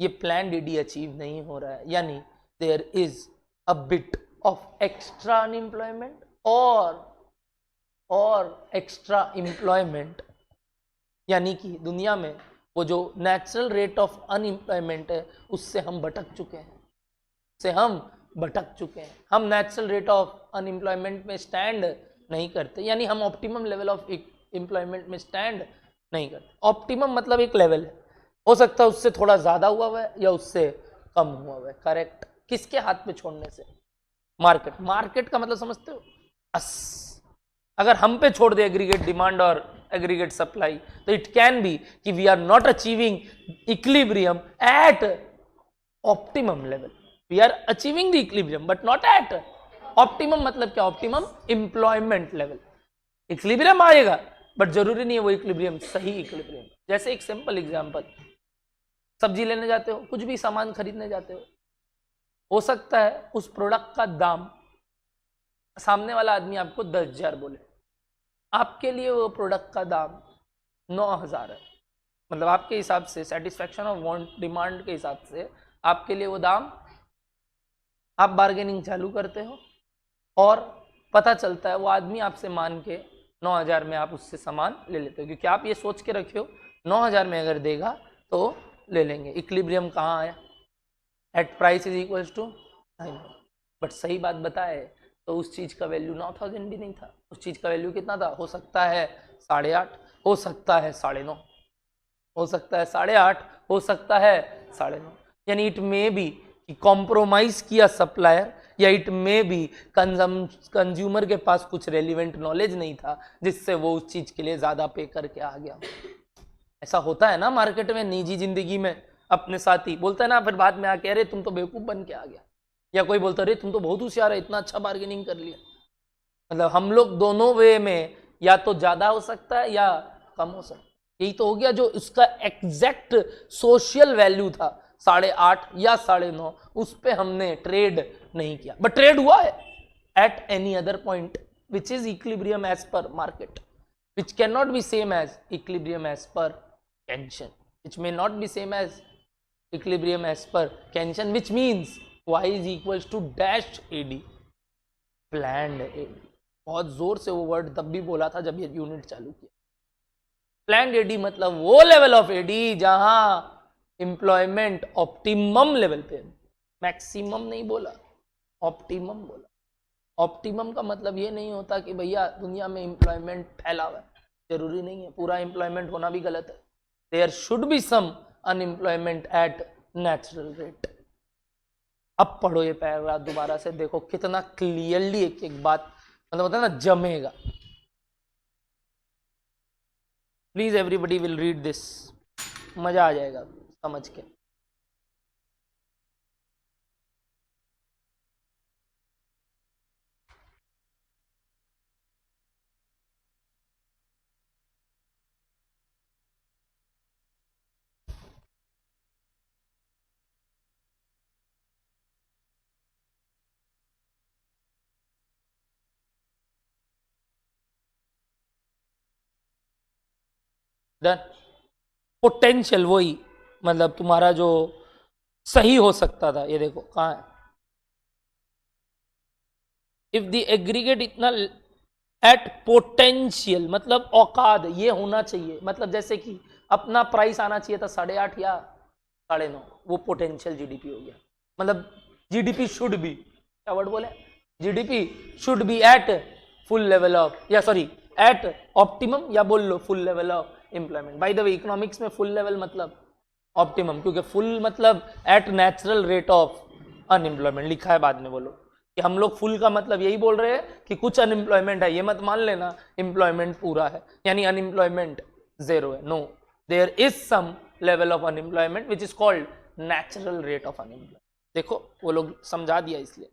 ये प्लैंड एडी अचीव नहीं हो रहा है, यानी there is a bit of extra unemployment और एक्स्ट्रा एम्प्लॉयमेंट, यानी कि दुनिया में वो जो नेचुरल रेट ऑफ अनएम्प्लॉयमेंट है उससे हम भटक चुके हैं, हम नेचुरल रेट ऑफ अनएम्प्लॉयमेंट में स्टैंड नहीं करते, यानी हम ऑप्टिमम लेवल ऑफ एम्प्लॉयमेंट में स्टैंड नहीं करते। ऑप्टिमम मतलब एक लेवल है, हो सकता है उससे थोड़ा ज्यादा हुआ हुआ है या उससे कम हुआ हुआ है। करेक्ट। किसके हाथ में छोड़ने से? मार्केट का मतलब समझते हो? अगर हम पे छोड़ दे एग्रीगेट डिमांड और एग्रीगेट सप्लाई, तो इट कैन बी कि we are not achieving equilibrium at optimum level. We are achieving the equilibrium but not at optimum. मतलब क्या? Optimum employment level. इक्विलिब्रियम आएगा बट जरूरी नहीं है वो इक्विलिब्रियम सही इक्विलिब्रियम। जैसे एक सिंपल एग्जांपल, सब्जी लेने जाते हो, कुछ भी सामान खरीदने जाते हो सकता है उस प्रोडक्ट का दाम सामने वाला आदमी आपको 10,000 बोले, आपके लिए वो प्रोडक्ट का दाम 9,000 है। मतलब आपके हिसाब से सेटिस्फैक्शन ऑफ वांट डिमांड के हिसाब से आपके लिए वो दाम, आप बार्गेनिंग चालू करते हो और पता चलता है वो आदमी आपसे मान के 9,000 में आप उससे सामान ले लेते हो, क्योंकि आप ये सोच के रखे हो 9,000 में अगर देगा तो ले लेंगे। इक्विलिब्रियम कहाँ आया? At price is equals to 9। But सही बात बताए तो उस चीज का वैल्यू 9,000 भी नहीं था, उस चीज का वैल्यू कितना था? हो सकता है 8.5, हो सकता है 9.5, हो सकता है 8.5, हो सकता है 9.5। यानी इट मे बी कि कॉम्प्रोमाइज किया सप्लायर, या इट मे बी कंज्यूमर के पास कुछ रेलिवेंट नॉलेज नहीं था जिससे वो उस चीज के लिए ज्यादा पे करके आ गया। ऐसा होता है ना मार्केट में, निजी जिंदगी में अपने साथी बोलता है ना, फिर बाद में आके अरे तुम तो बेवकूफ बन के आ गया, या कोई बोलता है अरे तुम तो बहुत होशियार है, इतना अच्छा बार्गेनिंग कर लिया। मतलब हम लोग दोनों वे में या तो ज्यादा हो सकता है या कम हो सकता है। यही तो हो गया जो उसका एग्जैक्ट सोशल वैल्यू था 8.5 या 9.5, उस पे हमने ट्रेड नहीं किया, बट ट्रेड हुआ है at any other point which is equilibrium as per market, which cannot be same as equilibrium as per tension, which may not be same as equilibrium as per tension, which means y is equals to dash AD, planned AD। बहुत जोर से वो वर्ड तब भी बोला था जब ये यूनिट चालू किया। प्लैंड AD मतलब वो लेवल ऑफ AD जहां एम्प्लॉयमेंट ऑप्टिमम लेवल पे, मैक्सिमम नहीं बोला, ऑप्टिमम बोला। ऑप्टिमम का मतलब ये नहीं होता कि भैया दुनिया में एम्प्लॉयमेंट फैला हुआ है, जरूरी नहीं है, पूरा एम्प्लॉयमेंट होना भी गलत है। There should be some unemployment at natural rate. अब पढ़ो ये पैराग्राफ दोबारा से, देखो कितना क्लियरली एक एक बात मतलब होता है ना जमेगा। Please everybody will read this, मजा आ जाएगा समझ के। डन। पोटेंशियल वही मतलब तुम्हारा जो सही हो सकता था, ये देखो कहाँ है। इफ द एग्रीगेट इतना एट पोटेंशियल मतलब औकात ये होना चाहिए, मतलब जैसे कि अपना प्राइस आना चाहिए था 8.5 या 9.5, वो पोटेंशियल जीडीपी हो गया। मतलब जीडीपी शुड बी, क्या वर्ड बोले, GDP should be at full level of, या सॉरी एट ऑप्टिमम, या बोल लो full level of employment. By the way economics में फुल लेवल मतलब ऑप्टिमम, क्योंकि फुल मतलब at natural rate of unemployment लिखा है बाद में, बोलो कि हम लोग फुल का मतलब यही बोल रहे हैं कि कुछ अनएम्प्लॉयमेंट है, ये मत मान लेना एम्प्लॉयमेंट पूरा है यानी अनएम्प्लॉयमेंट जीरो है। No, there is some level of unemployment which is called natural rate of unemployment. देखो वो लोग समझा दिया इसलिए,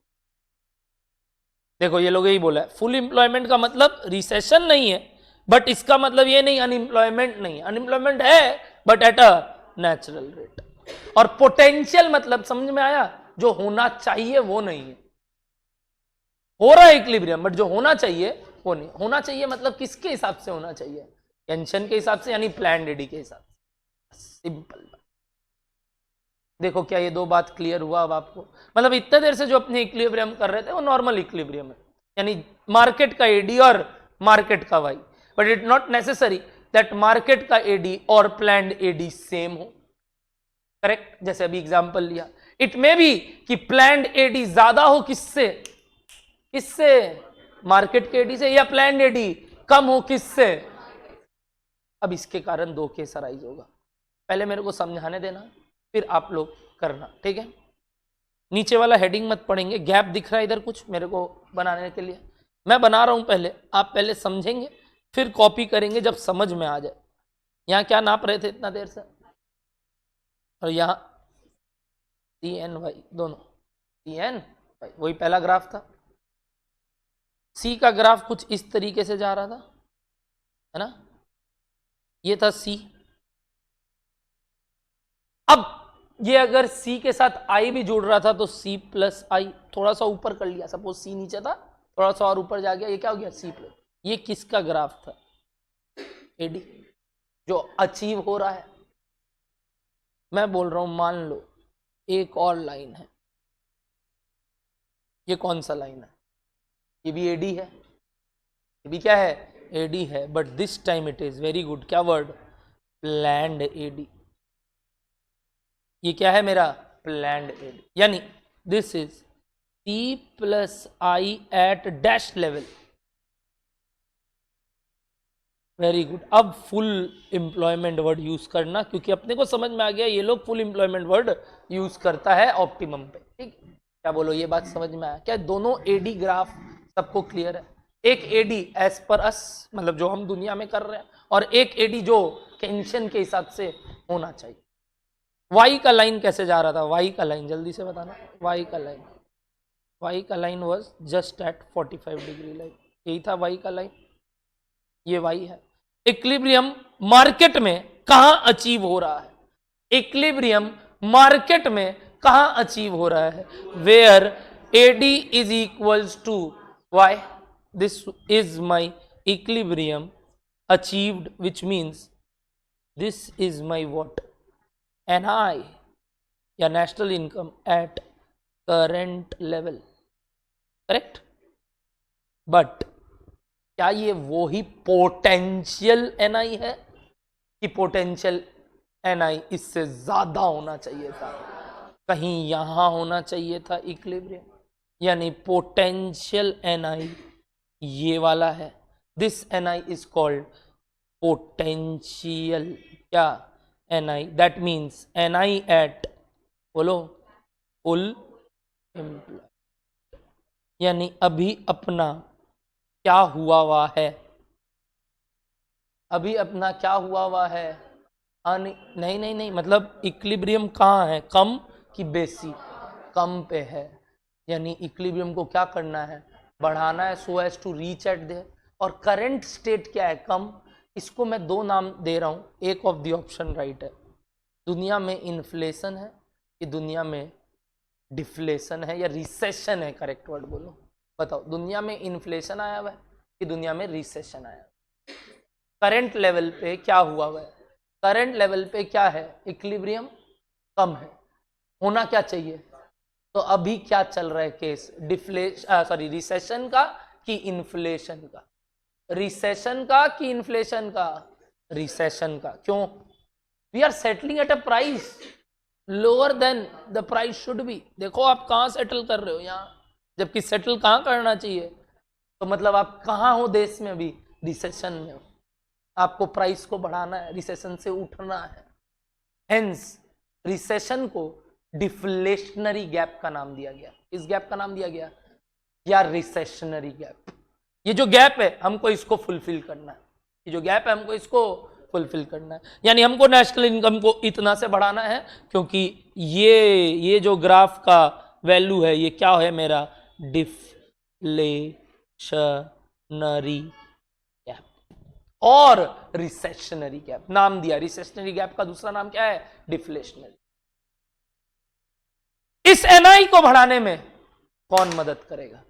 देखो ये लोग यही बोला है फुल एम्प्लॉयमेंट का मतलब रिसेशन नहीं है, बट इसका मतलब ये नहीं अनएम्प्लॉयमेंट नहीं है, अनएम्प्लॉयमेंट है but at a natural rate. और पोटेंशियल मतलब समझ में आया, जो होना चाहिए वो नहीं है, हो रहा है इक्विलिब्रियम बट जो होना चाहिए वो नहीं। होना चाहिए मतलब किसके हिसाब से होना चाहिए, टेंशन के हिसाब से यानी प्लान एडी के हिसाब से। सिंपल। देखो क्या ये दो बात क्लियर हुआ अब आपको? मतलब इतने देर से जो अपने इक्विलिब्रियम कर रहे थे वो नॉर्मल इक्विलिब्रियम है, यानी मार्केट का एडी और मार्केट का Y, but it not necessary that market का एडी और प्लान्ड एडी सेम हो। करेक्ट? जैसे अभी एग्जांपल लिया, इट मे बी कि प्लान्ड एडी ज्यादा हो किससे, किससे, मार्केट के एडी से, या प्लान्ड एडी कम हो किससे। अब इसके कारण दो केस अराइज होगा, पहले मेरे को समझाने देना फिर आप लोग करना, ठीक है? नीचे वाला हेडिंग मत पढ़ेंगे, गैप दिख रहा है इधर कुछ मेरे को बनाने के लिए, मैं बना रहा हूं पहले, आप पहले समझेंगे फिर कॉपी करेंगे जब समझ में आ जाए। यहां क्या नाप रहे थे इतना देर से, और यहां टी एन वाई दोनों, टी एन वाई वही पहला ग्राफ था। सी का ग्राफ कुछ इस तरीके से जा रहा था, है ना, ये था सी। अब ये अगर C के साथ I भी जुड़ रहा था तो C प्लस आई, थोड़ा सा ऊपर कर लिया, सपोज C नीचे था थोड़ा सा और ऊपर जा गया, ये क्या हो गया C प्लस। ये किसका ग्राफ था, एडी, जो अचीव हो रहा है। मैं बोल रहा हूं मान लो एक और लाइन है, ये कौन सा लाइन है, ये भी एडी है, ये भी क्या है, एडी है, but this time it is very good, क्या वर्ड, प्लैंड एडी। ये क्या है मेरा, प्लैंड एडी, यानी this is T plus I at dash level. Very good. अब फुल एम्प्लॉयमेंट वर्ड यूज करना, क्योंकि अपने को समझ में आ गया ये लोग फुल एम्प्लॉयमेंट वर्ड यूज करता है ऑप्टिमम पे, ठीक। क्या बोलो, ये बात समझ में आया क्या? दोनों एडी ग्राफ सबको क्लियर है? एक एडी एज पर अस, मतलब जो हम दुनिया में कर रहे हैं, और एक एडी जो टेंशन के हिसाब से होना चाहिए। वाई का लाइन कैसे जा रहा था, वाई का लाइन जल्दी से बताना, वाई का लाइन, वाई का line was just at 45 degree line, यही था वाई का लाइन, ये वाई है। इक्विलिब्रियम मार्केट में कहां अचीव हो रहा है, इक्विलिब्रियम मार्केट में कहां अचीव हो रहा है, where AD is equals to Y, this is my equilibrium achieved, which means this is my what, NI या national income at current level, correct. But क्या ये वो ही पोटेंशियल NI है कि पोटेंशियल NI इससे ज्यादा होना चाहिए था, कहीं यहां होना चाहिए था इक्विलिब्रियम, यानी पोटेंशियल NI ये वाला है। This NI is called potential क्या, NI, that means NI at, बोलो, फुल एम्प्लॉय, यानी अभी अपना क्या हुआ हुआ है, अभी अपना क्या हुआ हुआ है, नहीं नहीं नहीं, मतलब इक्विलिब्रियम कहाँ है, कम कि बेसी, कम पे है, यानी इक्विलिब्रियम को क्या करना है, बढ़ाना है, so as to reach at there. और करंट स्टेट क्या है, कम। इसको मैं दो नाम दे रहा हूं, एक ऑफ द ऑप्शन राइट है। दुनिया में इन्फ्लेशन है कि दुनिया में डिफ्लेशन है या रिसेशन है, करेक्ट वर्ड बोलो, बताओ। दुनिया में इन्फ्लेशन आया हुआ है कि दुनिया में रिसेशन आया? करंट लेवल पे क्या हुआ हुआ है, करंट लेवल पे क्या है, इक्विलिब्रियम कम है, होना क्या चाहिए। तो अभी क्या चल रहा है केस, रिसेशन का कि इन्फ्लेशन का, रिसेशन का कि इन्फ्लेशन का, रिसेशन का। क्यों? We are settling at a price lower than the price should be. देखो आप कहां सेटल कर रहे हो यहाँ, जबकि सेटल कहां करना चाहिए, तो मतलब आप कहां हो देश में, अभी रिसेशन में हो, आपको प्राइस को बढ़ाना है, रिसेशन से उठना है। हेंस रिसेशन को डिफ्लेशनरी गैप का नाम दिया गया। इस गैप का नाम दिया गया या रिसेशनरी गैप। ये जो गैप है हमको इसको फुलफिल करना है, ये जो गैप है हमको इसको फुलफिल करना है। यानी हमको नेशनल इनकम को इतना से बढ़ाना है क्योंकि ये जो ग्राफ का वैल्यू है ये क्या है मेरा, डिफ्लेशनरी गैप और रिसेशनरी गैप नाम दिया। रिसेशनरी गैप का दूसरा नाम क्या है, डिफ्लेशनरी। इस एनआई को बढ़ाने में कौन मदद करेगा?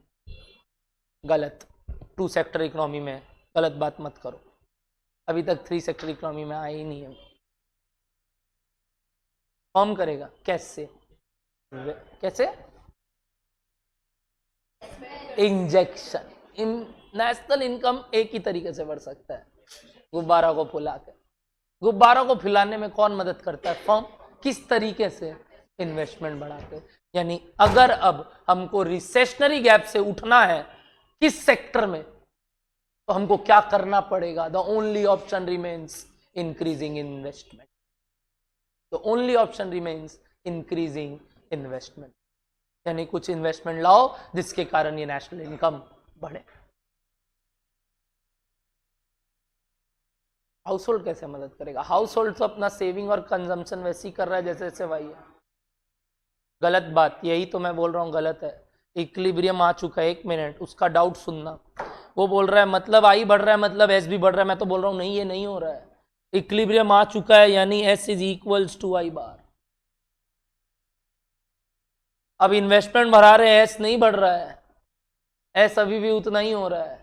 गलत, टू सेक्टर इकोनॉमी में गलत बात मत करो, अभी तक थ्री सेक्टर इकोनॉमी में आया ही नहीं है। कौन करेगा? कैसे? कैसे? इंजेक्शन। नेशनल इनकम एक ही तरीके से बढ़ सकता है, गुब्बारा को फुला के। गुब्बारा को फुलाने में कौन मदद करता है? फर्म। किस तरीके से? इन्वेस्टमेंट बढ़ा के। यानी अगर अब हमको रिसेशनरी गैप से उठना है किस सेक्टर में, तो हमको क्या करना पड़ेगा? The only option remains increasing investment. The only option remains increasing investment. यानी कुछ इन्वेस्टमेंट लाओ जिसके कारण ये नेशनल इनकम बढ़े। हाउस होल्ड कैसे मदद करेगा? हाउस होल्ड तो अपना सेविंग और कंजम्पशन वैसे ही कर रहा है जैसे जैसे वही है। गलत बात, यही तो मैं बोल रहा हूं गलत है। इक्विलिब्रियम आ चुका है, 1 मिनट, उसका डाउट सुनना। वो बोल रहा है मतलब आई बढ़ रहा है मतलब एस भी बढ़ रहा है, मैं तो बोल रहा हूं नहीं, ये नहीं हो रहा है। इक्विलिब्रियम आ चुका है यानी S is equals to I bar. अब इन्वेस्टमेंट बढ़ा रहे हैं, एस नहीं बढ़ रहा है, एस अभी भी उतना ही हो रहा है।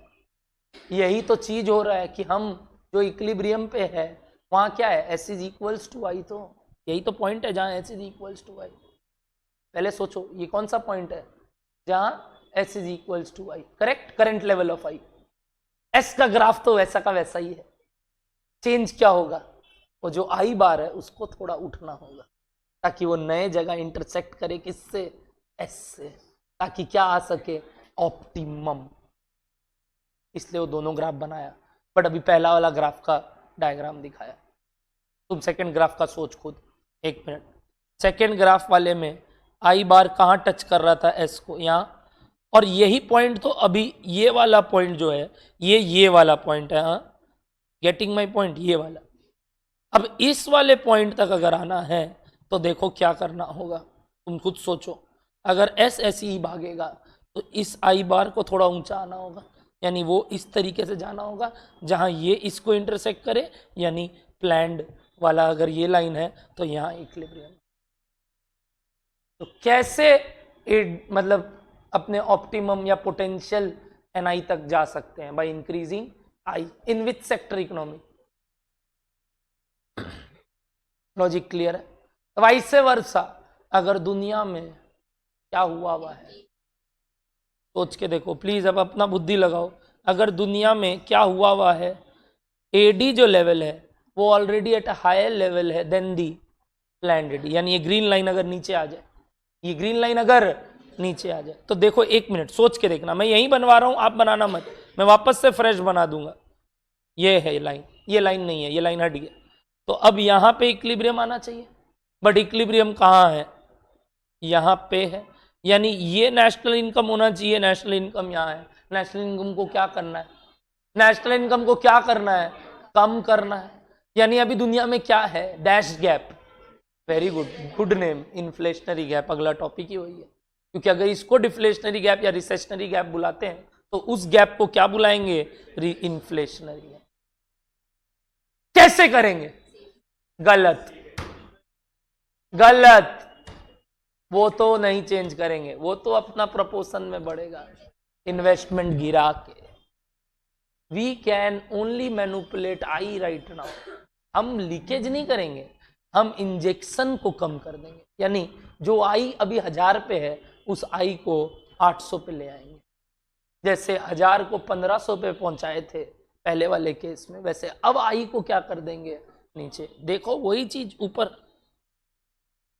यही तो चीज हो रहा है कि हम जो इक्विलिब्रियम पे है वहां क्या है, S is equals to I. तो यही तो पॉइंट है जहां S is equals to I. पहले सोचो ये कौन सा पॉइंट है जहां S is equals to I, correct, current level of I. S का ग्राफ तो वैसा का वैसा ही है, चेंज क्या होगा, वो जो आई बार है उसको थोड़ा उठना होगा ताकि वो नए जगह इंटरसेक्ट करे किससे, एस से, ताकि क्या आ सके, ऑप्टिमम। इसलिए वो दोनों ग्राफ बनाया, बट अभी पहला वाला ग्राफ का डायग्राम दिखाया। तुम सेकंड ग्राफ का सोच खुद, 1 मिनट। सेकंड ग्राफ वाले में आई बार कहाँ टच कर रहा था, एस को, यहाँ। और यही पॉइंट तो अभी ये वाला पॉइंट जो है ये वाला पॉइंट है, हाँ, गेटिंग माई पॉइंट, ये वाला। अब इस वाले पॉइंट तक अगर आना है तो देखो क्या करना होगा, तुम खुद सोचो। अगर एस ऐसे ही भागेगा तो इस आई बार को थोड़ा ऊंचा आना होगा, यानी वो इस तरीके से जाना होगा जहां ये इसको इंटरसेक्ट करे, यानी प्लैंड वाला अगर ये लाइन है तो यहाँ इक्विलिब्रियम। तो कैसे मतलब अपने ऑप्टिमम या पोटेंशियल एनआई तक जा सकते हैं? By increasing I in which sector economy. Logic clear है? वाइसे वर्सा अगर दुनिया में क्या हुआ है, सोच के देखो प्लीज, अब अपना बुद्धि लगाओ। अगर दुनिया में क्या हुआ है, एडी जो लेवल है वो already at a higher level है देन दी प्लैंड एडी, यानी ये ग्रीन लाइन अगर नीचे आ जाए, ये ग्रीन लाइन अगर नीचे आ जाए तो देखो 1 मिनट सोच के देखना, मैं यही बनवा रहा हूं, आप बनाना मत, मैं वापस से फ्रेश बना दूंगा। ये है लाइन, ये लाइन नहीं है, ये लाइन हट गया। तो अब यहां पे इक्विलिब्रियम आना चाहिए, बट इक्विलिब्रियम कहां है, यहां पे है, यानी ये नेशनल इनकम होना चाहिए, नेशनल इनकम यहाँ है। नेशनल इनकम को क्या करना है, नेशनल इनकम को क्या करना है, कम करना है। यानी अभी दुनिया में क्या है, dash gap, very good, good name, inflationary gap अगला टॉपिक ही वही है। क्योंकि अगर इसको डिफ्लेशनरी गैप या रिसेशनरी गैप बुलाते हैं तो उस गैप को क्या बुलाएंगे, री इन्फ्लेशनरी गैप। कैसे करेंगे? गलत, गलत, वो तो नहीं चेंज करेंगे, वो तो अपना प्रपोर्शन में बढ़ेगा, इन्वेस्टमेंट गिरा के। We can only manipulate I right now. हम लीकेज नहीं करेंगे, हम इंजेक्शन को कम कर देंगे। यानी जो आई अभी 1000 पे है उस आई को 800 पे ले आएंगे। जैसे 1000 को 1500 पे पहुंचाए थे पहले वाले केस में, वैसे अब आई को क्या कर देंगे, नीचे। देखो वही चीज ऊपर,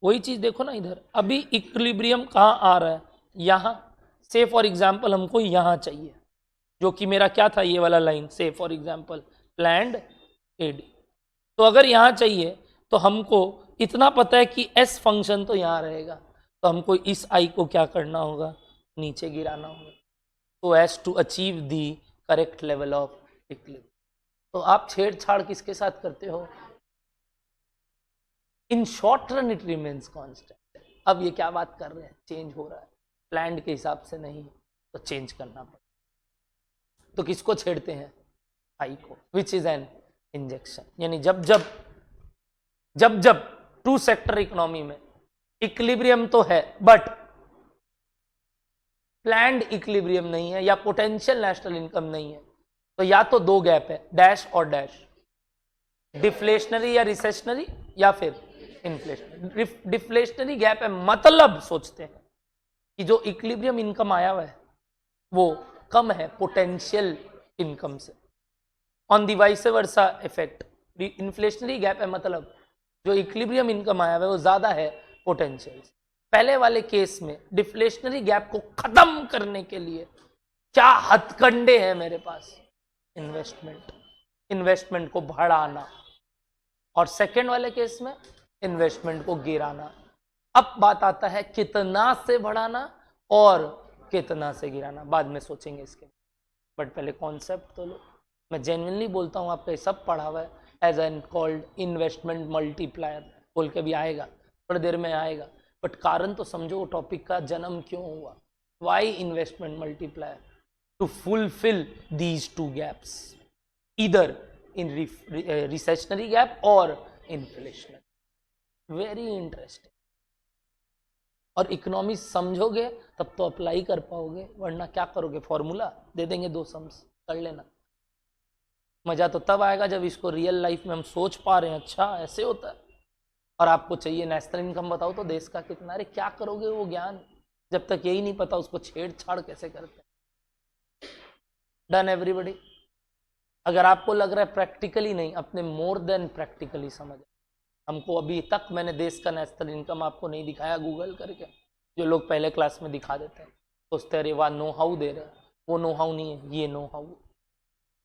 वही चीज देखो ना इधर। अभी इक्विलिब्रियम कहाँ आ रहा है, यहाँ। से फॉर एग्जाम्पल हमको यहाँ चाहिए, जो कि मेरा क्या था, ये वाला लाइन, से फॉर एग्जाम्पल प्लैंड एडी। तो अगर यहाँ चाहिए तो हमको इतना पता है कि एस फंक्शन तो यहाँ रहेगा, तो हमको इस आई को क्या करना होगा, नीचे गिराना होगा। so as to achieve the correct level of equilibrium. तो आप छेड़छाड़ किसके साथ करते हो? इन short run it remains constant. अब ये क्या बात कर रहे हैं, चेंज हो रहा है, प्लान्ड के हिसाब से नहीं, तो चेंज करना पड़ेगा. तो किसको छेड़ते हैं? आई को, विच इज एन इंजेक्शन. यानी जब जब टू सेक्टर इकोनॉमी में इक्विलिब्रियम तो है बट प्लान्ड इक्विलिब्रियम नहीं है या पोटेंशियल नेशनल इनकम नहीं है, तो या तो दो गैप है, डैश और डैश, डिफ्लेशनरी या रिसेशनरी या फिर इन्फ्लेशनरी. डिफ्लेशनरी गैप है मतलब सोचते हैं कि जो इक्विलिब्रियम इनकम आया हुआ है वो कम है पोटेंशियल इनकम से. On the vice versa effect, inflationary gap है मतलब जो इक्विलिब्रियम इनकम आया हुआ है वो ज्यादा है पोटेंशियल. पहले वाले केस में डिफ्लेशनरी गैप को खत्म करने के लिए क्या हथकंडे हैं मेरे पास? इन्वेस्टमेंट को बढ़ाना, और सेकेंड वाले केस में इन्वेस्टमेंट को गिराना. अब बात आता है कितना से बढ़ाना और कितना से गिराना, बाद में सोचेंगे इसके, बट पहले कॉन्सेप्ट तो लो. मैं जेन्युइनली बोलता हूँ, आपका सब पढ़ा हुआ है, as an called investment multiplier बोल के भी आएगा, थोड़ी देर में आएगा, बट कारण तो समझो वो टॉपिक का जन्म क्यों हुआ. Why investment multiplier? To fulfil these two gaps, either in recessionary gap और इन्फ्लेशनरी. Very interesting. और इकोनॉमी समझोगे तब तो अप्लाई कर पाओगे, वरना क्या करोगे? फॉर्मूला दे देंगे, दो सम्स कर लेना. मजा तो तब आएगा जब इसको रियल लाइफ में हम सोच पा रहे हैं, अच्छा ऐसे होता है. और आपको चाहिए नेशनल इनकम बताओ तो देश का कितना, अरे क्या करोगे वो ज्ञान जब तक यही नहीं पता उसको छेड़छाड़ कैसे करते हैं. Done everybody? अगर आपको लग रहा है प्रैक्टिकली नहीं, अपने मोर देन प्रैक्टिकली समझ. हमको अभी तक मैंने देश का नेशनल इनकम आपको नहीं दिखाया गूगल करके, जो लोग पहले क्लास में दिखा देते हैं, सोचते अरे वाह नो हाउ दे रहे हैं. वो नो हाउ नहीं है, ये नो हाउ,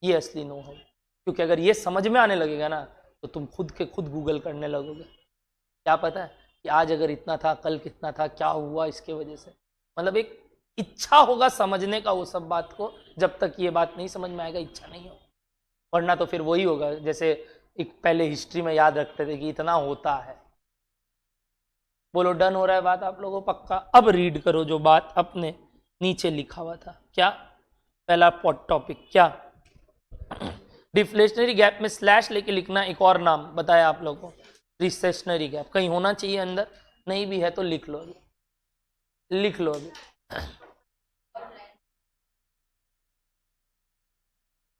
ये असली नो हाउ. क्योंकि अगर ये समझ में आने लगेगा ना तो तुम खुद के खुद गूगल करने लगोगे. क्या पता है कि आज अगर इतना था कल कितना था, क्या हुआ इसके वजह से. मतलब एक इच्छा होगा समझने का वो सब बात को, जब तक ये बात नहीं समझ में आएगा इच्छा नहीं हो. वरना तो फिर वही होगा जैसे एक पहले हिस्ट्री में याद रखते थे कि इतना होता है. बोलो डन हो रहा है बात आप लोगों पक्का? अब रीड करो जो बात अपने नीचे लिखा हुआ था. क्या पहला टॉपिक क्या? डिफ्लेशनरी गैप में स्लैश लेके लिखना. एक और नाम बताया आप लोगों को, रिसेशनरी गैप. कहीं होना चाहिए अंदर, नहीं भी है तो लिख लो अभी, लिख लो अभी.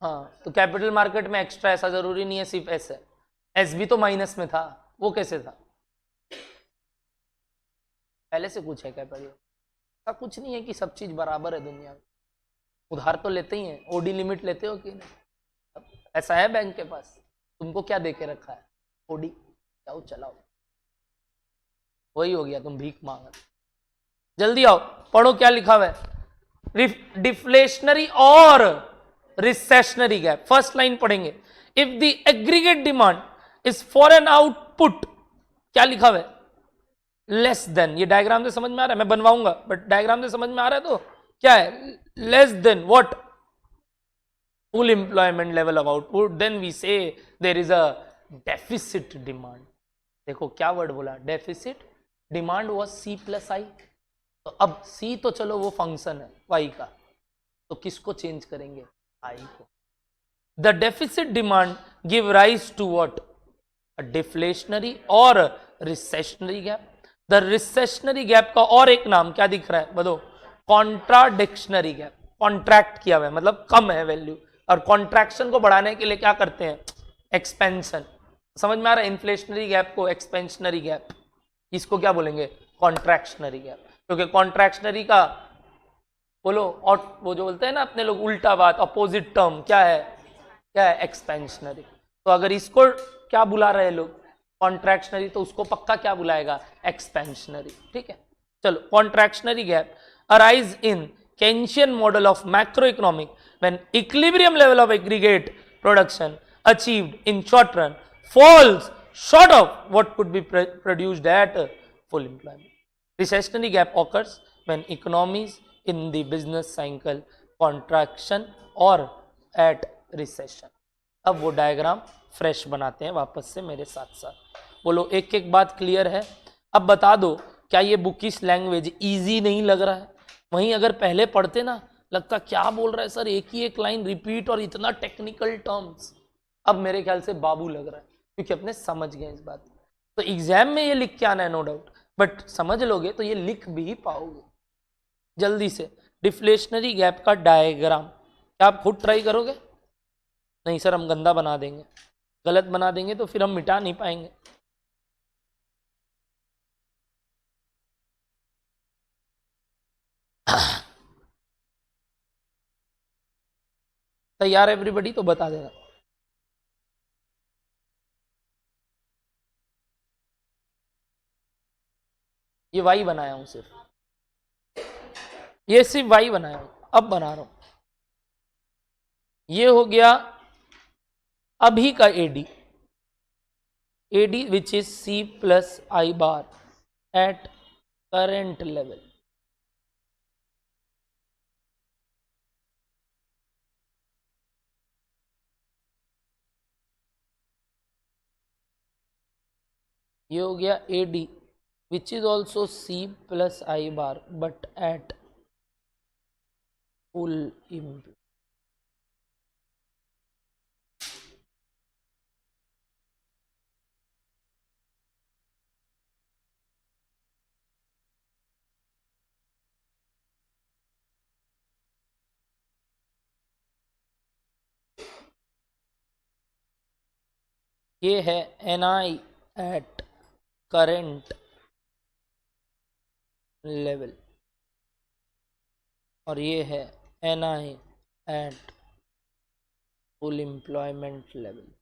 हाँ, तो कैपिटल मार्केट में एक्स्ट्रा ऐसा जरूरी नहीं है सिर्फ एस है. एस भी तो माइनस में था, वो कैसे था? पहले से कुछ है कैपिटल का? कुछ नहीं है कि सब चीज बराबर है दुनिया में. उधार तो लेते ही हैं, ओडी लिमिट लेते हो कि नहीं? ऐसा है बैंक के पास, तुमको क्या दे के रखा है? ओडी. जाओ चलाओ, वही हो गया, तुम भीख मांग. जल्दी आओ पढ़ो क्या लिखा हुआ है. डिफ्लेशनरी और रिसेशनरी गैप. फर्स्ट लाइन पढ़ेंगे. If the aggregate demand is for an output, क्या लिखा हुआ है? Less then. ये डायग्राम से समझ में आ रहा है, मैं बनवाऊंगा बट डायग्राम से समझ में आ रहा है. तो क्या है? Less than what? Full employment level of output. Then we say there is a deficit demand. देखो क्या वर्ड बोला, deficit. Demand was C plus I. तो अब सी तो चलो वो फंक्शन है वाई का, तो किसको चेंज करेंगे? आई को. The deficit demand give rise to what? A deflationary और recessionary gap. The recessionary gap का और एक नाम क्या दिख रहा है बताओ? कॉन्ट्राडिक्शनरी गैप. कॉन्ट्रैक्ट किया हुआ है मतलब कम है वैल्यू, और कॉन्ट्रैक्शन को बढ़ाने के लिए क्या करते हैं? एक्सपेंशन. समझ में आ रहा है? इन्फ्लेशनरी गैप को एक्सपेंशनरी गैप, इसको क्या बोलेंगे? Contractionary gap. क्योंकि कॉन्ट्रैक्शनरी का बोलो, और वो जो बोलते हैं ना अपने लोग उल्टा बात, अपोजिट टर्म क्या है? क्या है? एक्सपेंशनरी. तो अगर इसको क्या बुला रहे लोग? कॉन्ट्रैक्शनरी. तो उसको पक्का क्या बुलाएगा? एक्सपेंशनरी. ठीक है चलो. Contractionary gap arise in Keynesian model of macro economic when equilibrium level of aggregate production achieved in short run falls short of what could be produced at full employment. Recessionary gap occurs when economies in the business cycle contraction और एट रिसेशन। अब वो डायग्राम फ्रेश बनाते हैं वापस से मेरे साथ साथ। बोलो एक एक बात क्लियर है? अब बता दो क्या ये बुकिश लैंग्वेज इजी नहीं लग रहा है? वहीं अगर पहले पढ़ते ना लगता क्या बोल रहा है सर, एक ही एक लाइन रिपीट और इतना टेक्निकल टर्म्स। अब मेरे ख्याल से बाबू लग रहा है क्योंकि अपने समझ गए इस बात। तो एग्जाम में ये लिख के आना है नो डाउट, बट समझ लोगे तो ये लिख भी पाओगे जल्दी से। डिफ्लेशनरी गैप का डायग्राम क्या आप खुद ट्राई करोगे? नहीं सर हम गंदा बना देंगे, गलत बना देंगे तो फिर हम मिटा नहीं पाएंगे। तैयार एवरीबॉडी? तो बता देना। ये वाई बनाया हूं सिर्फ, ये सिर्फ वाई बनाया हूं, अब बना रहा हूं। ये हो गया अभी का AD, AD which is c plus I bar at current level. ये हो गया AD which is also c plus I bar but at full employment. ये है N I at current level और ये है N I at full employment level.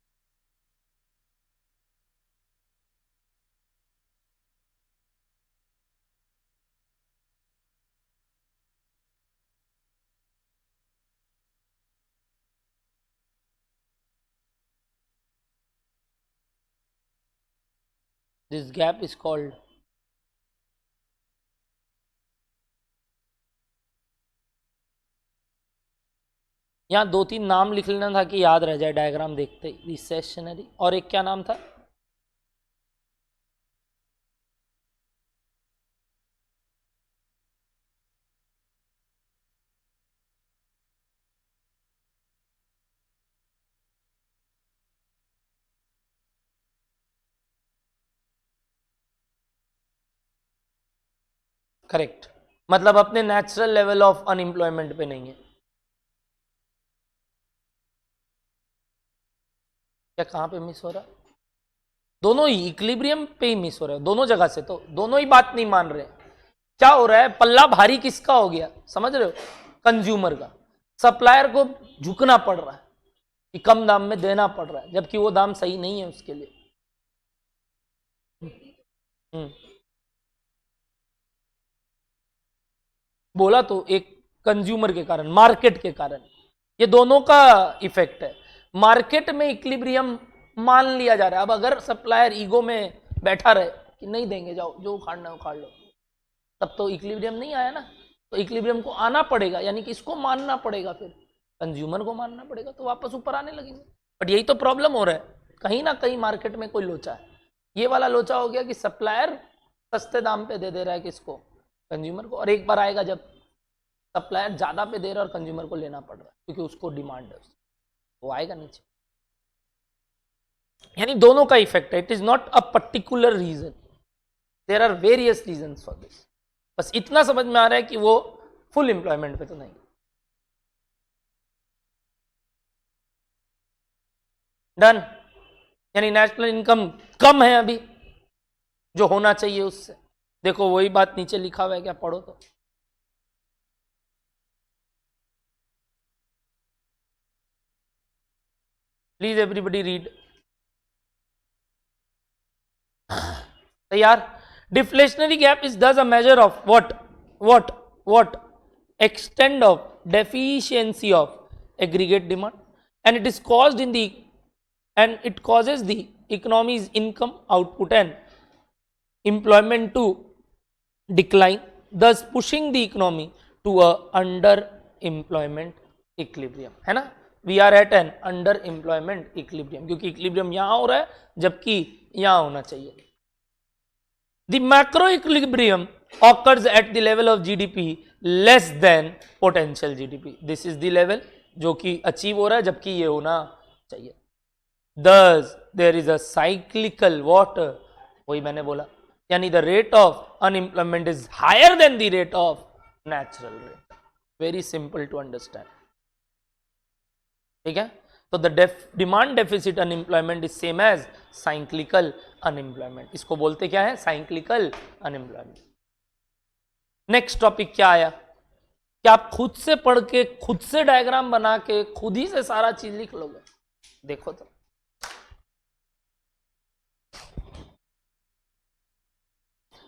This gap is called यहाँ दो तीन नाम लिख लेना था कि याद रह जाए डायग्राम देखते ही। रिसेशनरी और एक क्या नाम था? करेक्ट, मतलब अपने नेचुरल लेवल ऑफ अनएम्प्लॉयमेंट पे नहीं है क्या? कहाँ पे मिस हो रहा है? दोनों ही इक्विलिब्रियम पे ही मिस हो रहा है, दोनों जगह से। तो दोनों ही बात नहीं मान रहे। क्या हो रहा है? पल्ला भारी किसका हो गया समझ रहे हो? कंज्यूमर का। सप्लायर को झुकना पड़ रहा है कि कम दाम में देना पड़ रहा है, जबकि वो दाम सही नहीं है उसके लिए। बोला तो एक कंज्यूमर के कारण, मार्केट के कारण, ये दोनों का इफेक्ट है। मार्केट में इक्विलिब्रियम मान लिया जा रहा है। अब अगर सप्लायर ईगो में बैठा रहे कि नहीं देंगे, जाओ जो उखाड़ना है उखाड़ लो, तब तो इक्विलिब्रियम नहीं आया ना। तो इक्विलिब्रियम को आना पड़ेगा, यानी कि इसको मानना पड़ेगा, फिर कंज्यूमर को मानना पड़ेगा, तो वापस ऊपर आने लगेंगे। बट यही तो प्रॉब्लम हो रहा है, कहीं ना कहीं मार्केट में कोई लोचा है। ये वाला लोचा हो गया कि सप्लायर सस्ते दाम पे दे रहा है किसको? कंज्यूमर को। और एक बार आएगा जब सप्लायर ज्यादा पे दे रहा है और कंज्यूमर को लेना पड़ रहा है क्योंकि उसको डिमांड है, वो आएगा नीचे। यानी दोनों का इफेक्ट है। It is not a particular reason, there are various reasons for this. बस इतना समझ में आ रहा है कि वो फुल एम्प्लॉयमेंट पे तो नहीं। डन। यानी नेशनल इनकम कम है अभी जो होना चाहिए उससे। देखो वही बात नीचे लिखा हुआ है, क्या पढ़ो तो। Please everybody read. तैयार? डिफ्लेशनरी गैप इज दस a measure of what extent of deficiency of aggregate demand, and it is caused in the and it causes the economy's income output and employment to decline, thus pushing the economy to a under employment equilibrium, है ना, we are at an under employment equilibrium, क्योंकि इक्विलिब्रियम यहां हो रहा है जबकि यहां होना चाहिए। The macro equilibrium occurs at the level of GDP less than potential GDP. This is the level जो कि अचीव हो रहा है जबकि ये होना चाहिए। Thus there is a cyclical water, वही मैंने बोला, यानी the rate of unemployment is higher than the rate of natural rate. Very simple to understand. ठीक है, तो the demand deficit unemployment is same as cyclical unemployment. इसको बोलते क्या है? cyclical unemployment. नेक्स्ट टॉपिक क्या आया? क्या आप खुद से पढ़ के, खुद से डायग्राम बना के, खुद ही से सारा चीज लिख लोगे? देखो तो,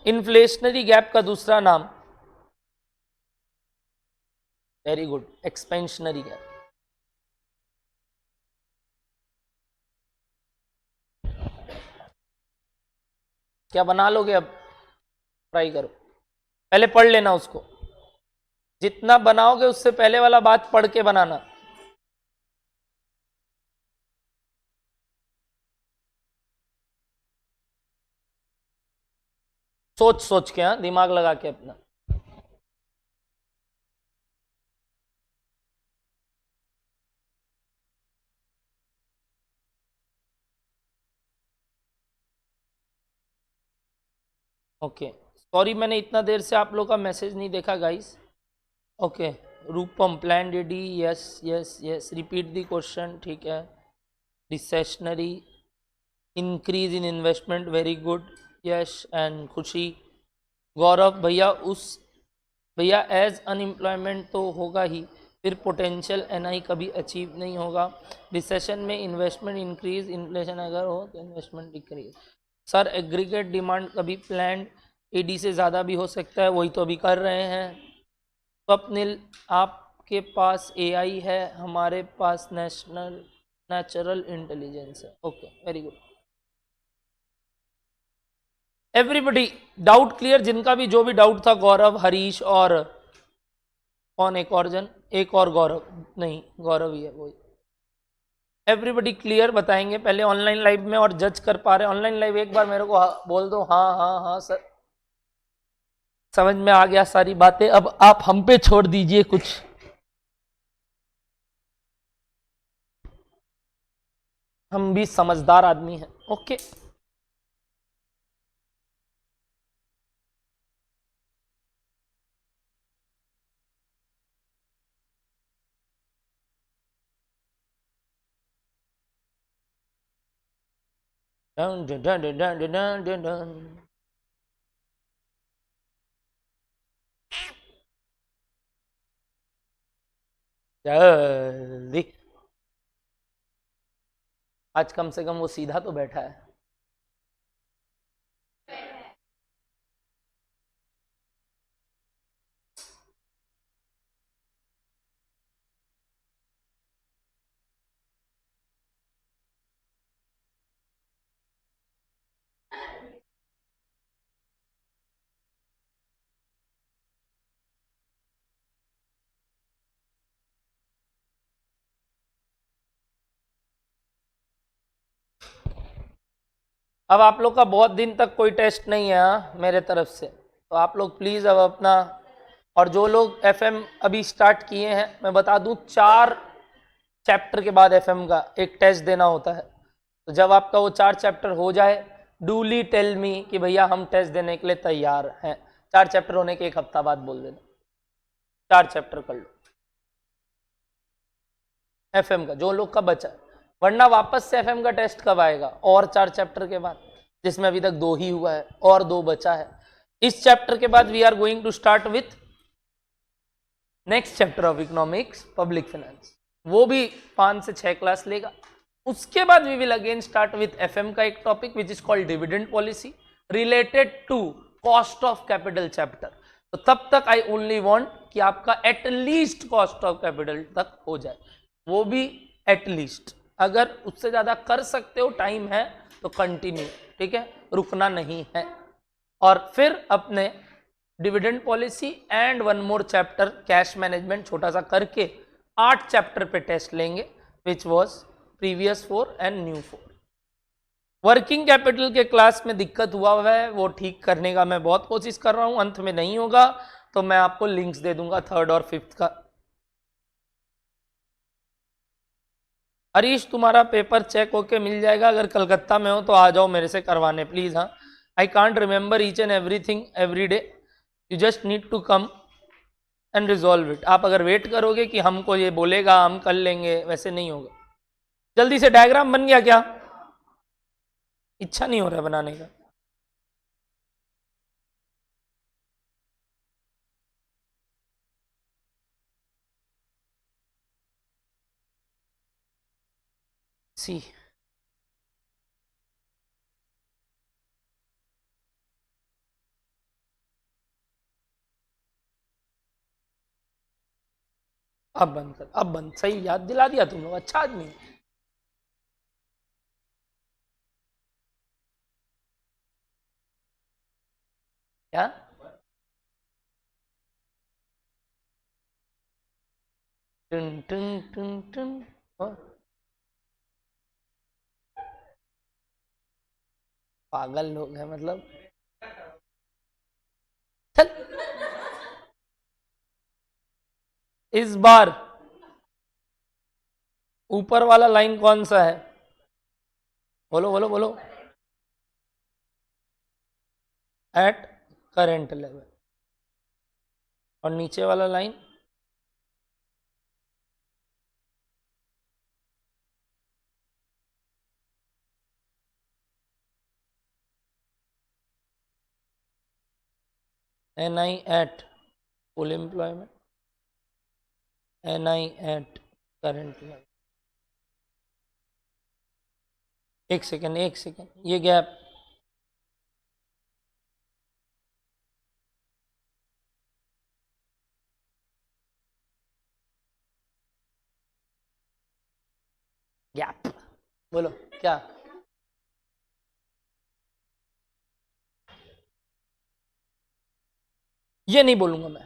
इन्फ्लेशनरी गैप का दूसरा नाम, वेरी गुड, एक्सपेंशनरी गैप। क्या बना लोगे? अब ट्राई करो, पहले पढ़ लेना उसको, जितना बनाओगे उससे पहले वाला बात पढ़ के बनाना। सोच सोच के, हाँ, दिमाग लगा के अपना। ओके, सॉरी मैंने इतना देर से आप लोग का मैसेज नहीं देखा guys. Okay, Rupam, plan ready, yes yes yes, repeat the question, ठीक है। Recessionary, increase in investment, very good, Yash and खुशी। गौरव भैया एज अनएम्प्लॉयमेंट तो होगा ही, फिर पोटेंशियल एनआई कभी अचीव नहीं होगा। रिसेशन में इन्वेस्टमेंट इंक्रीज, इन्फ्लेशन अगर हो तो investment decrease. Sir aggregate demand कभी प्लान एडी से ज़्यादा भी हो सकता है, वही तो अभी कर रहे हैं। स्वप्निल, आपके पास एआई है, हमारे पास नेचुरल इंटेलिजेंस है। Okay, very good. Everybody doubt clear? जिनका भी जो भी डाउट था, गौरव, हरीश और कौन, एक और जन, एक और गौरव, नहीं गौरव ही है वही। एवरीबडी क्लियर बताएंगे पहले ऑनलाइन लाइव में, और जज कर पा रहे ऑनलाइन लाइव, एक बार मेरे को बोल दो, हाँ हाँ हाँ सर, समझ में आ गया सारी बातें। अब आप हम पे छोड़ दीजिए कुछ। हम भी समझदार आदमी हैं। Okay, done done done done done done done. जल्दी, आज कम से कम वो सीधा तो बैठा है। अब आप लोग का बहुत दिन तक कोई टेस्ट नहीं है, हाँ, मेरे तरफ से, तो आप लोग प्लीज़ अब अपना, और जो लोग एफएम अभी स्टार्ट किए हैं, मैं बता दूं 4 चैप्टर के बाद एफएम का एक टेस्ट देना होता है। तो जब आपका वो 4 चैप्टर हो जाए, डूली टेल मी कि भैया हम टेस्ट देने के लिए तैयार हैं। 4 चैप्टर होने के 1 हफ्ता बाद बोल देना, 4 चैप्टर कर लो एफएम का, जो लोग का बचा। वरना वापस से एफएम का टेस्ट कब आएगा? और 4 चैप्टर के बाद, जिसमें अभी तक 2 ही हुआ है और 2 बचा है। इस चैप्टर के बाद we are going to start with next chapter of economics, public finance, वो भी 5 से 6 क्लास लेगा। उसके बाद we will again start with FM का एक topic which is called dividend policy related to cost of capital chapter. तो तब तक आई ओनली वांट कि आपका एटलीस्ट कॉस्ट ऑफ कैपिटल तक हो जाए, वो भी एटलीस्ट। अगर उससे ज्यादा कर सकते हो, टाइम है तो कंटिन्यू, ठीक है, रुकना नहीं है। और फिर अपने dividend policy and one more chapter cash management छोटा सा करके 8 चैप्टर पे टेस्ट लेंगे, which was previous 4 and new 4। Working capital के क्लास में दिक्कत हुआ है, वो ठीक करने का मैं बहुत कोशिश कर रहा हूं, अंत में नहीं होगा तो मैं आपको लिंक्स दे दूंगा 3rd और 5th का। हरीश तुम्हारा पेपर चेक होके मिल जाएगा, अगर कलकत्ता में हो तो आ जाओ मेरे से करवाने प्लीज। हाँ, I can't remember each and everything every day, you just need to come and resolve it. आप अगर वेट करोगे कि हमको ये बोलेगा हम कर लेंगे, वैसे नहीं होगा। जल्दी से डायग्राम बन गया क्या? इच्छा नहीं हो रहा बनाने का। सी अब बंद कर, अब बंद, सही याद दिला दिया तुम लोग, अच्छा आदमी। क्या टन टन टन टन, पागल लोग हैं मतलब। चल इस बार ऊपर वाला लाइन कौन सा है? बोलो बोलो बोलो। At current level. और नीचे वाला line? NI at full employment, NI at current level. एक सेकेंड, ये गैप गैप, बोलो क्या? ये नहीं बोलूंगा मैं।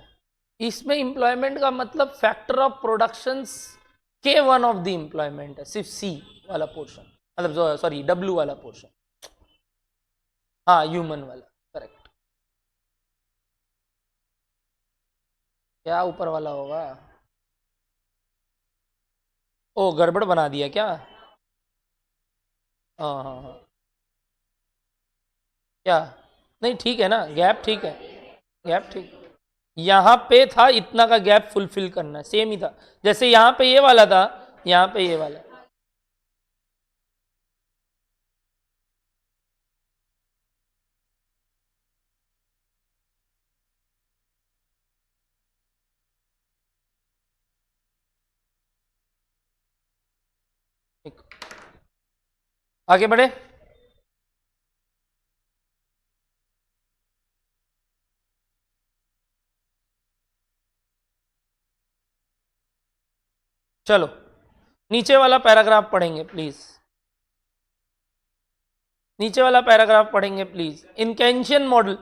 इसमें एम्प्लॉयमेंट का मतलब फैक्टर ऑफ प्रोडक्शन के वन ऑफ द एम्प्लॉयमेंट है, सिर्फ सी वाला पोर्शन, मतलब सॉरी डब्ल्यू वाला पोर्शन। हाँ ह्यूमन वाला, करेक्ट। क्या ऊपर वाला होगा? ओ गड़बड़ बना दिया क्या? हाँ हाँ हाँ, क्या? नहीं ठीक है ना, गैप ठीक है, गैप ठीक। यहाँ पे था इतना का गैप फुलफिल करना, सेम ही था जैसे यहाँ पे ये वाला था, यहाँ पे ये वाला। ठीक, आगे बढ़े। चलो नीचे वाला पैराग्राफ पढ़ेंगे प्लीज, नीचे वाला पैराग्राफ पढ़ेंगे please. In Keynesian model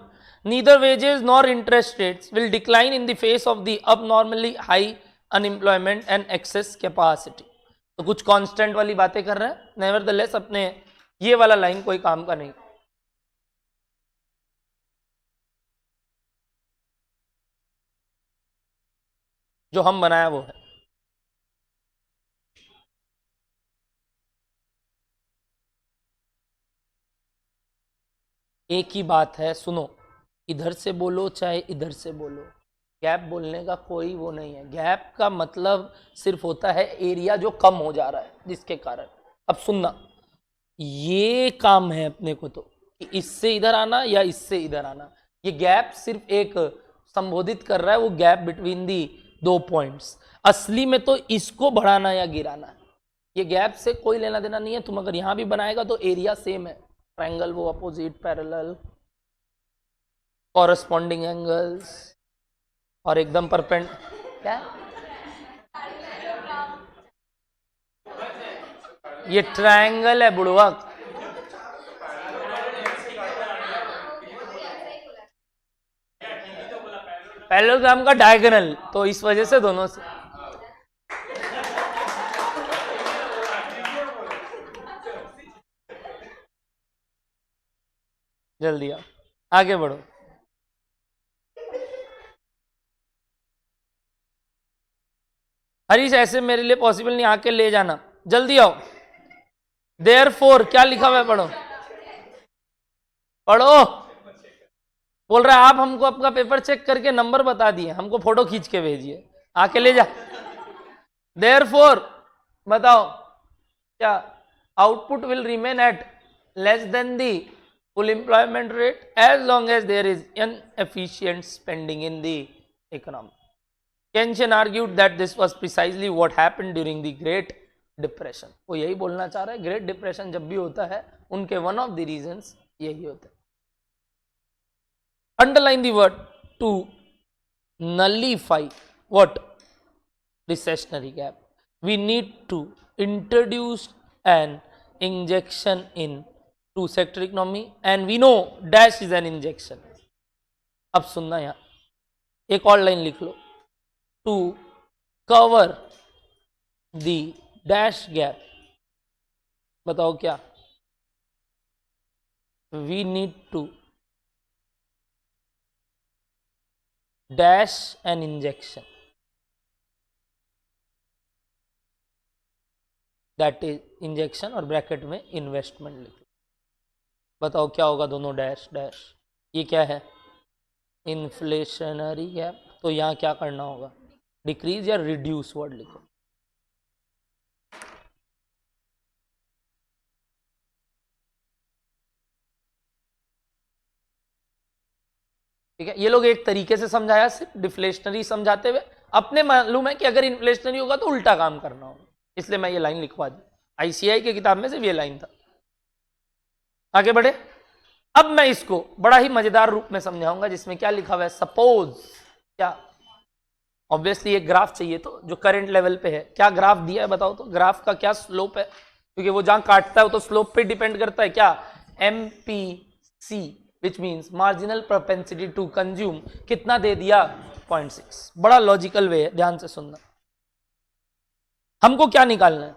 neither wages nor interest rates will decline in the face of the abnormally high unemployment and excess capacity. तो कुछ कांस्टेंट वाली बातें कर रहे हैं, नेवरदलेस अपने ये वाला लाइन कोई काम का नहीं। जो हम बनाया वो है। एक ही बात है, सुनो, इधर से बोलो चाहे इधर से बोलो, गैप बोलने का कोई वो नहीं है। गैप का मतलब सिर्फ होता है एरिया जो कम हो जा रहा है जिसके कारण। अब सुनना, ये काम है अपने को तो कि इससे इधर आना या इससे इधर आना। ये गैप सिर्फ एक संबोधित कर रहा है वो गैप बिटवीन दी 2 पॉइंट्स। असली में तो इसको बढ़ाना या गिराना है। ये गैप से कोई लेना देना नहीं है। तुम अगर यहां भी बनाएगा तो एरिया सेम है, ट्रायंगल वो अपोजिट, पैरेलल, कॉरस्पॉन्डिंग एंगल्स और एकदम परपेंड। क्या ये ट्रायंगल है बुड़वक। पैरेललोग्राम का डायगोनल, तो इस वजह से दोनों से। जल्दी आओ, आगे बढ़ो। हरीश ऐसे मेरे लिए पॉसिबल नहीं, आके ले जाना, जल्दी आओ। देयरफॉर क्या लिखा हुआ है, पढ़ो पढ़ो। बोल रहा है आप हमको आपका पेपर चेक करके नंबर बता दिए, हमको फोटो खींच के भेजिए, आके ले जा। देयरफॉर बताओ क्या, output will remain at less than the full employment rate as long as there is inefficient spending in the economy. Keynesian argued that this was precisely what happened during the Great Depression. वो यही बोलना चाह रहा है, ग्रेट डिप्रेशन जब भी होता है उनके वन ऑफ द रीजंस यही होता है। Underline the word to nullify what? Recessionary gap. We need to introduce an injection in two sector economy and we know dash is an injection. अब सुनना यहाँ, एक और लाइन लिख लो, to cover the dash gap. बताओ क्या, we need to dash an injection, that is injection और ब्रैकेट में इन्वेस्टमेंट लिख लो। बताओ क्या होगा, दोनों डैश डैश, ये क्या है, इन्फ्लेशनरी गैप। तो यहां क्या करना होगा, डिक्रीज या रिड्यूस वर्ड लिखो। ठीक है, ये लोग एक तरीके से समझाया, सिर्फ डिफ्लेशनरी समझाते हुए, अपने मालूम है कि अगर इन्फ्लेशनरी होगा तो उल्टा काम करना होगा, इसलिए मैं ये लाइन लिखवा दी। आईसीआई की किताब में से ये लाइन था। आगे बढ़े, अब मैं इसको बड़ा ही मजेदार रूप में समझाऊंगा, जिसमें क्या लिखा हुआ है, सपोज क्या, ऑब्वियसली एक ग्राफ चाहिए तो जो करंट लेवल पे है, क्या ग्राफ दिया है बताओ तो, ग्राफ का क्या स्लोप है, क्योंकि वो जहां काटता है वो तो स्लोप पे डिपेंड करता है, क्या, MPC which means marginal propensity to consume, कितना दे दिया, 0.6। बड़ा लॉजिकल वे है, ध्यान से सुनना। हमको क्या निकालना है,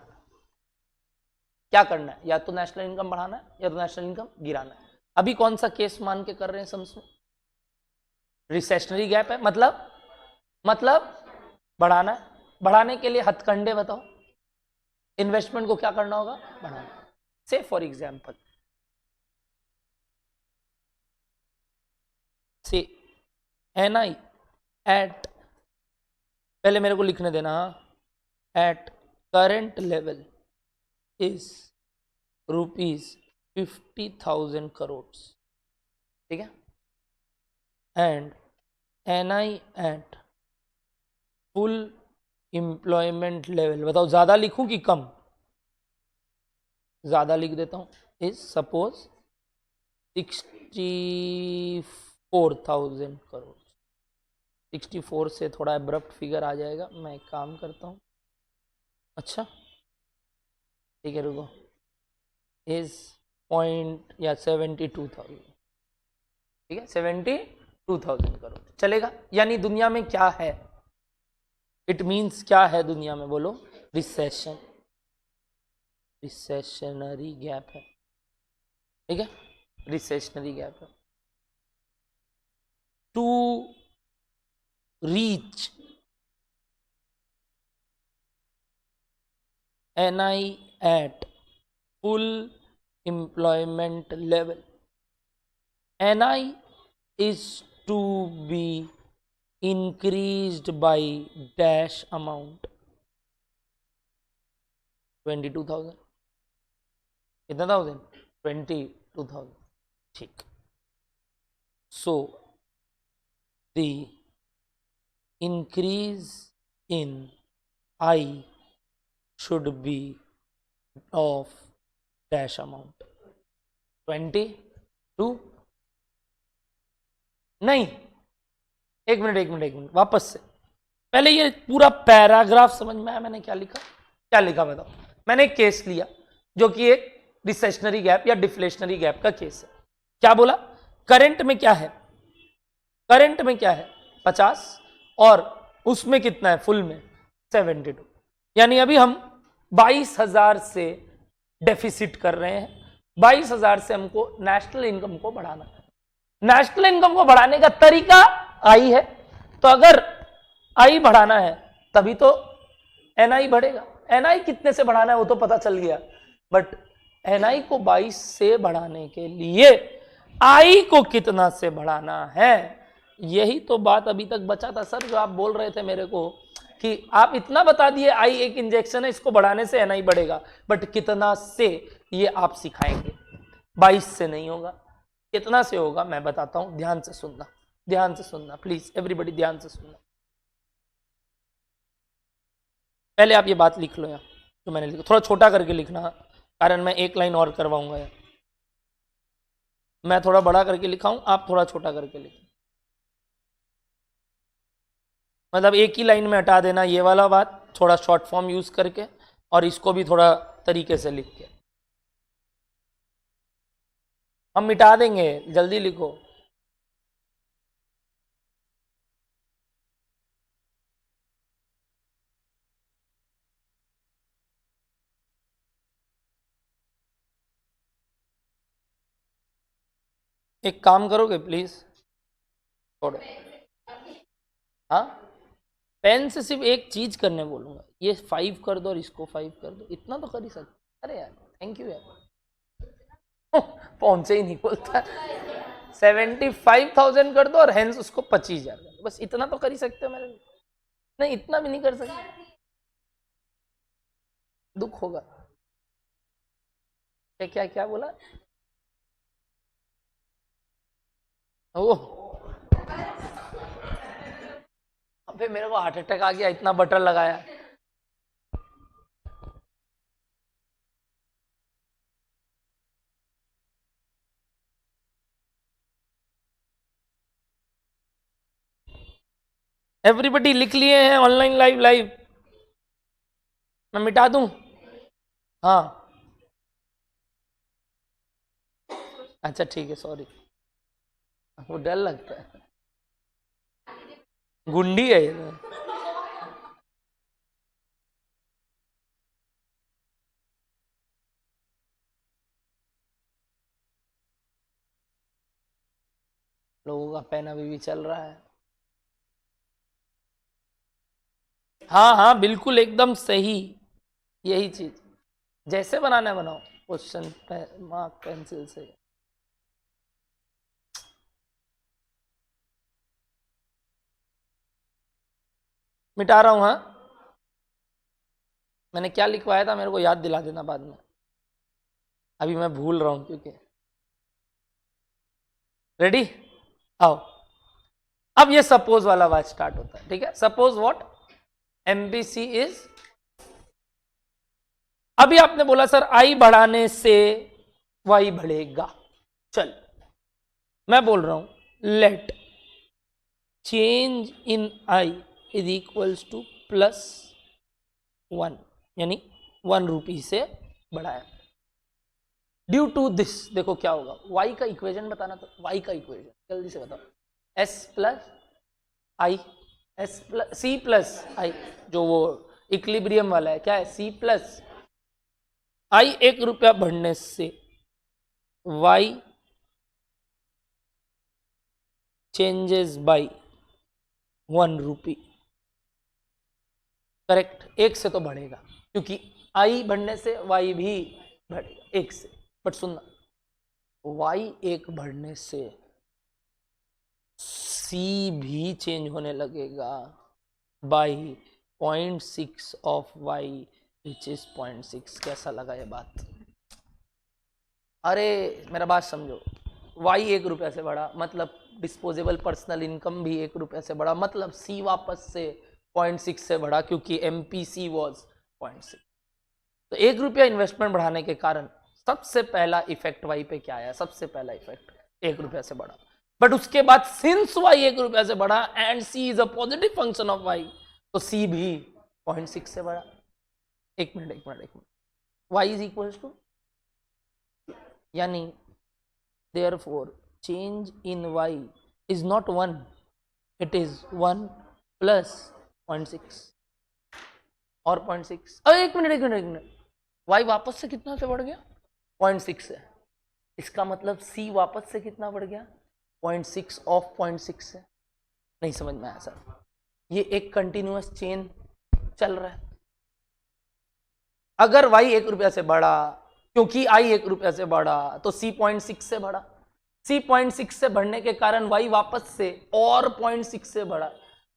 क्या करना है, या तो नेशनल इनकम बढ़ाना है या तो नेशनल इनकम गिराना है। अभी कौन सा केस मान के कर रहे हैं समझो, रिसेशनरी गैप है, मतलब बढ़ाना है। बढ़ाने के लिए हथकंडे बताओ, इन्वेस्टमेंट को क्या करना होगा, बढ़ाना। से फॉर एग्जांपल, से NI एट, पहले मेरे को लिखने देना, eight current level is ₹50,000 crore, ठीक है, and NI at full employment level, बताओ ज्यादा लिखूं कि कम, ज्यादा लिख देता हूं, इज सपोज 64,000 करोड़। 64 से थोड़ा एब्रप्ट फिगर आ जाएगा, मैं एक काम करता हूं, अच्छा ठीक है रुको, इज पॉइंट या 72,000, ठीक है, 72,000 करोड़ चलेगा। यानी दुनिया में क्या है, इट मीन्स क्या है दुनिया में, बोलो, रिसेशन, रिसेशनरी गैप है, ठीक है, रिसेशनरी गैप है। To reach NI at full employment level, NI is to be increased by dash amount, 22,000, कितना थाउजेंड, 22,000, ठीक। So the increase in I should be of dash amount, 22, नहीं, एक मिनट वापस से, पहले ये पूरा पैराग्राफ समझ में आया मैंने क्या लिखा बताओ। मैंने एक केस लिया जो कि एक रिसेशनरी गैप या डिफ्लेशनरी गैप का केस है। क्या बोला, करंट में क्या है, करंट में क्या है, 50 और उसमें कितना है फुल में 72। यानी अभी हम 22,000 से डेफिसिट कर रहे हैं। 22,000 से हमको नेशनल इनकम को बढ़ाना है। नेशनल इनकम को बढ़ाने का तरीका आई है, तो अगर आई बढ़ाना है तभी तो एनआई बढ़ेगा। एनआई कितने से बढ़ाना है वो तो पता चल गया, बट एनआई को 22 से बढ़ाने के लिए आई को कितना से बढ़ाना है, यही तो बात अभी तक बचा था सर। जो आप बोल रहे थे मेरे को कि आप इतना बता दिए आई एक इंजेक्शन है, इसको बढ़ाने से एनआई बढ़ेगा, बट कितना से ये आप सिखाएंगे। 22 से नहीं होगा, कितना से होगा मैं बताता हूं, ध्यान से सुनना, ध्यान से सुनना प्लीज एवरीबॉडी, ध्यान से सुनना। पहले आप ये बात लिख लो यार जो मैंने लिखा, थोड़ा छोटा करके लिखना, कारण मैं एक लाइन और करवाऊंगा यार। मैं थोड़ा बड़ा करके लिखा हूं, आप थोड़ा छोटा करके लिखना। मतलब एक ही लाइन में हटा देना ये वाला बात, थोड़ा शॉर्ट फॉर्म यूज करके, और इसको भी थोड़ा तरीके से लिख के। हम मिटा देंगे, जल्दी लिखो। एक काम करोगे प्लीज थोड़ा, हाँ पेन से सिर्फ एक चीज करने बोलूंगा, ये 5 कर दो और इसको 5 कर दो, इतना तो कर ही सकते। अरे यार थैंक यू यार पहुंचे ही नहीं बोलता। 75,000 कर दो और हेंस उसको 25,000 कर दो, बस इतना तो कर ही सकते हो मेरे लिए। नहीं इतना भी नहीं कर सकते, दुख होगा। क्या क्या क्या बोला? ओह अबे मेरे को हार्ट अटैक आ गया, इतना बटर लगाया। एवरीबडी लिख लिए हैं ऑनलाइन लाइव लाइव? मैं मिटा दूं? हाँ अच्छा ठीक है, सॉरी, वो डर लगता है, गुंडी है ये तो। लोगों का पेन अभी भी चल रहा है। हाँ हाँ बिल्कुल एकदम सही, यही चीज जैसे बनाना है बनाओ, क्वेश्चन मार्क पेंसिल से। मिटा रहा हूं, हाँ मैंने क्या लिखवाया था मेरे को याद दिला देना बाद में, अभी मैं भूल रहा हूं क्योंकि। रेडी? आओ, अब ये सपोज वाला बात स्टार्ट होता है, ठीक है। सपोज व्हाट एमबीसी इज, अभी आपने बोला सर आई बढ़ाने से वाई बढ़ेगा। चल मैं बोल रहा हूं let change in I is equals to +1, यानी 1 रुपी से बढ़ाया। ड्यू टू दिस देखो क्या होगा, y का इक्वेशन बताना, तो y का इक्वेशन जल्दी से बताओ। s प्लस आई, s प्लस सी प्लस आई, जो वो इक्विलिब्रियम वाला है, क्या है c प्लस आई। 1 रुपया बढ़ने से y changes by 1 rupee. Correct, 1 से तो बढ़ेगा क्योंकि आई बढ़ने से y भी बढ़ेगा 1 से। बट सुनना, y 1 बढ़ने से c भी चेंज होने लगेगा by 0.6 of y which is 0.6। कैसा लगा ये बात? अरे मेरा बात समझो, y 1 रुपया से बढ़ा मतलब डिस्पोजेबल पर्सनल इनकम भी 1 रुपया से बढ़ा, मतलब c वापस से 0.6 से बढ़ा क्योंकि MPC वॉज 0.6। तो 1 रुपया इन्वेस्टमेंट बढ़ाने के कारण सबसे पहला इफेक्ट वाई पे क्या आया? सबसे पहला इफेक्ट 1 रुपया से बढ़ा, बट उसके बाद सिंस वाई 1 रुपया से बढ़ा and C is a positive function of Y, तो सी भी 0.6 से बढ़ा। एक मिनट, वाई इज इक्वल टू, यानी therefore change in Y is not 1, it is 1 plus 0.6 और 0.6। अरे एक मिनट, y वापस से कितना से बढ़ गया? 0.6 से। इसका मतलब c वापस से कितना बढ़ गया? 0.6 ऑफ 0.6 से। नहीं समझ में आया सर? ये एक कंटिन्यूअस चेन चल रहा है। अगर y 1 रुपया से बढ़ा, क्योंकि i 1 रुपया से बढ़ा, तो c 0.6 से बढ़ा। c 0.6 से बढ़ने के कारण y वापस से और 0.6 से बढ़ा।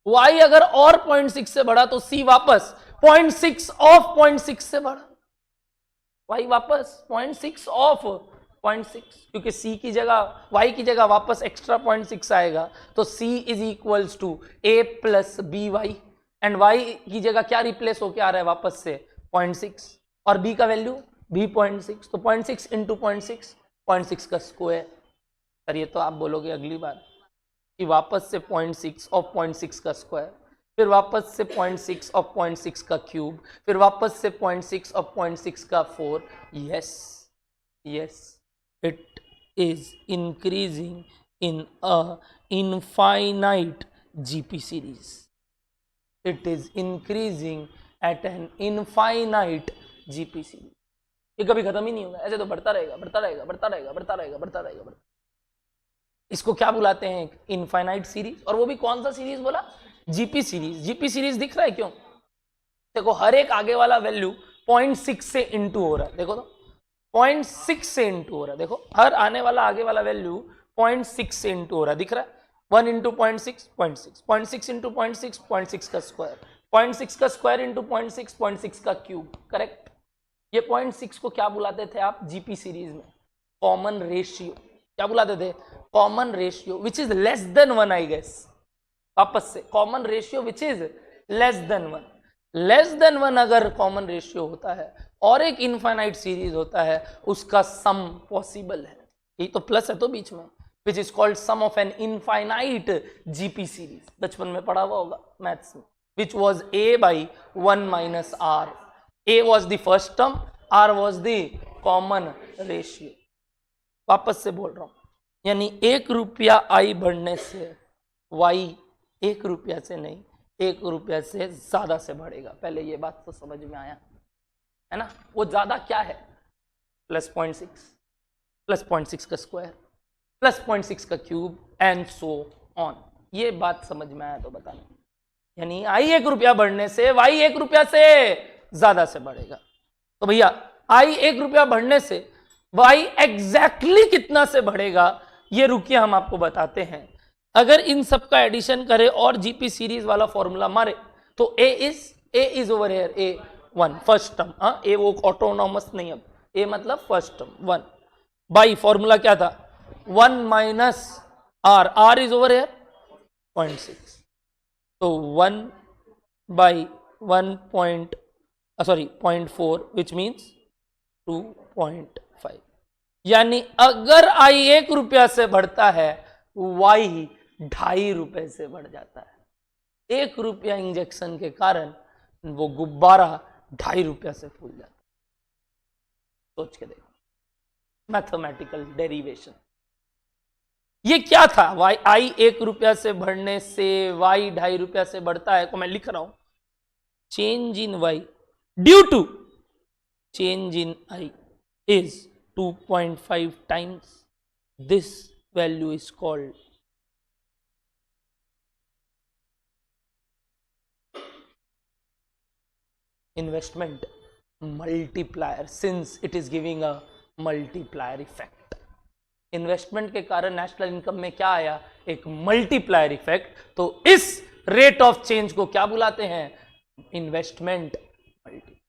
y अगर और 0.6 से बढ़ा तो c वापस 0.6 ऑफ 0.6 से बढ़ा। y वापस 0.6 ऑफ 0.6, क्योंकि c की जगह y की जगह वापस एक्स्ट्रा 0.6 आएगा, तो c is equals to a plus B Y, and y की जगह क्या रिप्लेस होके आ रहा है वापस से? 0.6, और b का वैल्यू b 0.6, तो 0.6 इंटू 0.6 का स्क्वायर। सर ये तो आप बोलोगे अगली बार कि वापस से 0.6 ऑफ 0.6 का स्क्वायर, फिर वापस से 0.6 ऑफ 0.6 का क्यूब, फिर वापस से 0.6 ऑफ 0.6 का 4। Yes, it is increasing in a infinite GP series. It is increasing at N infinite GP series. ये कभी खत्म ही नहीं होगा, ऐसे तो बढ़ता रहेगा। इसको क्या बुलाते हैं? Infinite series. और वो भी कौन सा सीरीज बोला? GP series. जीपी सीरीज दिख रहा है क्यों? देखो हर एक आगे वाला वैल्यू 0.6 से इंटू हो रहा है। देखो तो 0.6 से इंटू हो रहा है। देखो हर आने वाला आगे वाला वैल्यू 0.6 से इंटू हो रहा है, दिख रहा है? 1 इंटू 0.6 0.6 इंटू 0.6 का स्क्वायर, 0.6 का स्क्वायर इंटू 0.6 का क्यूब। करेक्ट। ये 0.6 को क्या बुलाते थे आप जीपी सीरीज में? Common ratio. क्या बुलाते थे? Common ratio which is less than 1, I guess. वापस से common ratio which is less than 1। Less than 1 अगर कॉमन रेशियो होता है और एक इनफाइनाइट सीरीज होता है, उसका सम पॉसिबल है। ये तो प्लस है तो बीच में, which is called sum of an infinite GP series. बचपन में पढ़ा हुआ होगा मैथ्स में। Which was a by 1 minus r। a was the first term, r was the common ratio. वापस से बोल रहा हूं, यानी 1 रुपया i बढ़ने से y 1 रुपया से नहीं, 1 रुपया से ज्यादा से बढ़ेगा। पहले ये बात तो समझ में आया है ना? वो ज्यादा क्या है? प्लस 0.6, प्लस 0.6 का स्क्वायर, प्लस 0.6 का क्यूब, एंड सो ऑन। ये बात समझ में आया तो बताना। यानी i 1 रुपया बढ़ने से y 1 रुपया से ज्यादा से बढ़ेगा। तो भैया i 1 रुपया बढ़ने से y एग्जैक्टली कितना से बढ़ेगा, ये रुकिए हम आपको बताते हैं। अगर इन सब का एडिशन करें और जीपी सीरीज वाला फॉर्मूला मारे तो a is over here a1 first term. a वो ऑटोनॉमस नहीं, अब a मतलब फर्स्ट टर्म 1 बाई फॉर्मूला क्या था? 1 minus r is over here 0.6, तो 1 बाई 0.4 विच मीन्स 2.5। यानी अगर i 1 रुपया से बढ़ता है, y 2.5 रुपए से बढ़ जाता है। 1 रुपया इंजेक्शन के कारण वो गुब्बारा 2.5 रुपया से फूल जाता है। सोच के देखो, मैथमेटिकल डेरिवेशन। ये क्या था? i 1 रुपया से बढ़ने से y 2.5 रुपया से बढ़ता है, को मैं लिख रहा हूं change in y due to change in i is 2.5 times. This value is called investment multiplier, since it is giving a multiplier effect. Investment के कारण नेशनल इनकम में क्या आया? एक मल्टीप्लायर इफेक्ट। तो इस रेट ऑफ चेंज को क्या बुलाते हैं? इन्वेस्टमेंट मल्टी,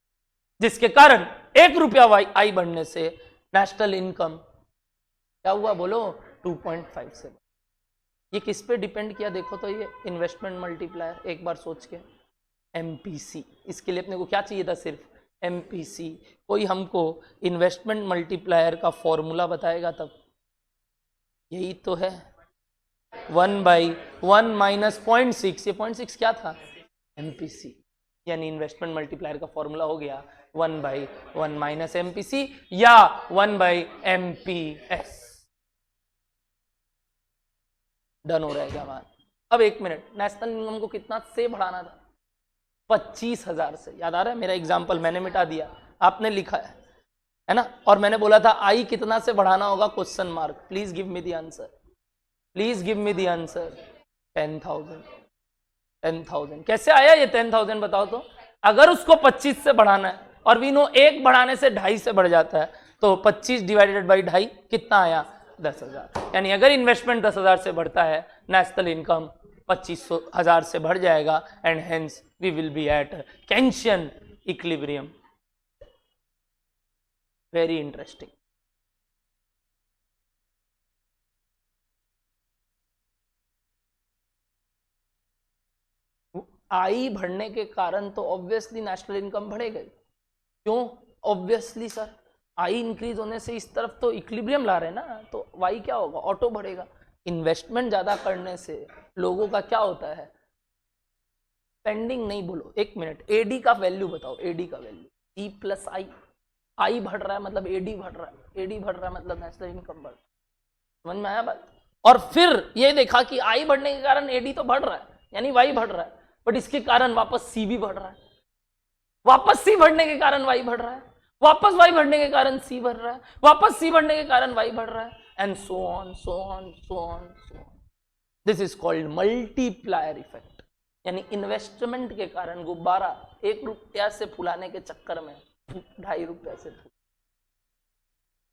जिसके कारण 1 रुपया आई बढ़ने से नेशनल इनकम क्या हुआ बोलो? 2.5 से। ये किस पे डिपेंड किया देखो तो, ये इन्वेस्टमेंट मल्टीप्लायर। एक बार सोच के, एमपीसी। इसके लिए अपने को क्या चाहिए था? सिर्फ एमपीसी। कोई हमको इन्वेस्टमेंट मल्टीप्लायर का फॉर्मूला बताएगा तब। यही तो है 1 बाई 1 माइनस 0.6। ये 0.6 क्या था? एमपीसी। यानी इन्वेस्टमेंट मल्टीप्लायर का फॉर्मूला हो गया 1 बाई 1 माइनस एमपीसी या 1 बाई एमपीएस। डन हो रहेगा बात। अब एक मिनट, नेशनल इनकम को कितना से बढ़ाना था? 25,000 से। याद आ रहा है मेरा एग्जाम्पल? मैंने मिटा दिया, आपने लिखा है ना? और मैंने बोला था आई कितना से बढ़ाना होगा? Question mark. Please give me the answer, please give me the answer. 10,000। 10,000 कैसे आया ये 10,000 बताओ तो? अगर उसको 25 से बढ़ाना है और वी नो एक बढ़ाने से 2.5 से बढ़ जाता है, तो 25 डिवाइडेड बाई 2.5 कितना आया? 10,000। यानी अगर इन्वेस्टमेंट 10,000 से बढ़ता है, नेशनल इनकम 25,000 से बढ़ जाएगा, and hence we will be at Keynesian equilibrium. Very interesting. I बढ़ने के कारण तो ऑब्वियसली नेशनल इनकम बढ़ेगा। क्यों ऑब्वियसली सर? आई इंक्रीज होने से इस तरफ तो इक्विलिब्रियम ला रहे हैं ना, तो वाई क्या होगा? ऑटो बढ़ेगा। इन्वेस्टमेंट ज्यादा करने से लोगों का क्या होता है? पेंडिंग नहीं बोलो, एक मिनट, एडी का वैल्यू बताओ, एडी का वैल्यू। ई प्लस आई, आई बढ़ रहा है मतलब एडी बढ़ रहा है, एडी बढ़ रहा है मतलब नेशनल इनकम बढ़ रहा है। समझ में आया बात? और फिर ये देखा कि आई बढ़ने के कारण एडी तो बढ़ रहा है, यानी वाई बढ़ रहा है, बट इसके कारण वापस सी भी बढ़ रहा है, वापस सी बढ़ने के कारण वाई बढ़ रहा है, वापस वाई बढ़ने के कारण सी बढ़ रहा है, वापस सी बढ़ने के कारण वाई बढ़ रहा है, and so on so on so on so on. This is called multiplier effect. यानी इन्वेस्टमेंट के कारण गुब्बारा 1 रुपया से फुलाने के चक्कर में 2.5 रुपया से फूल।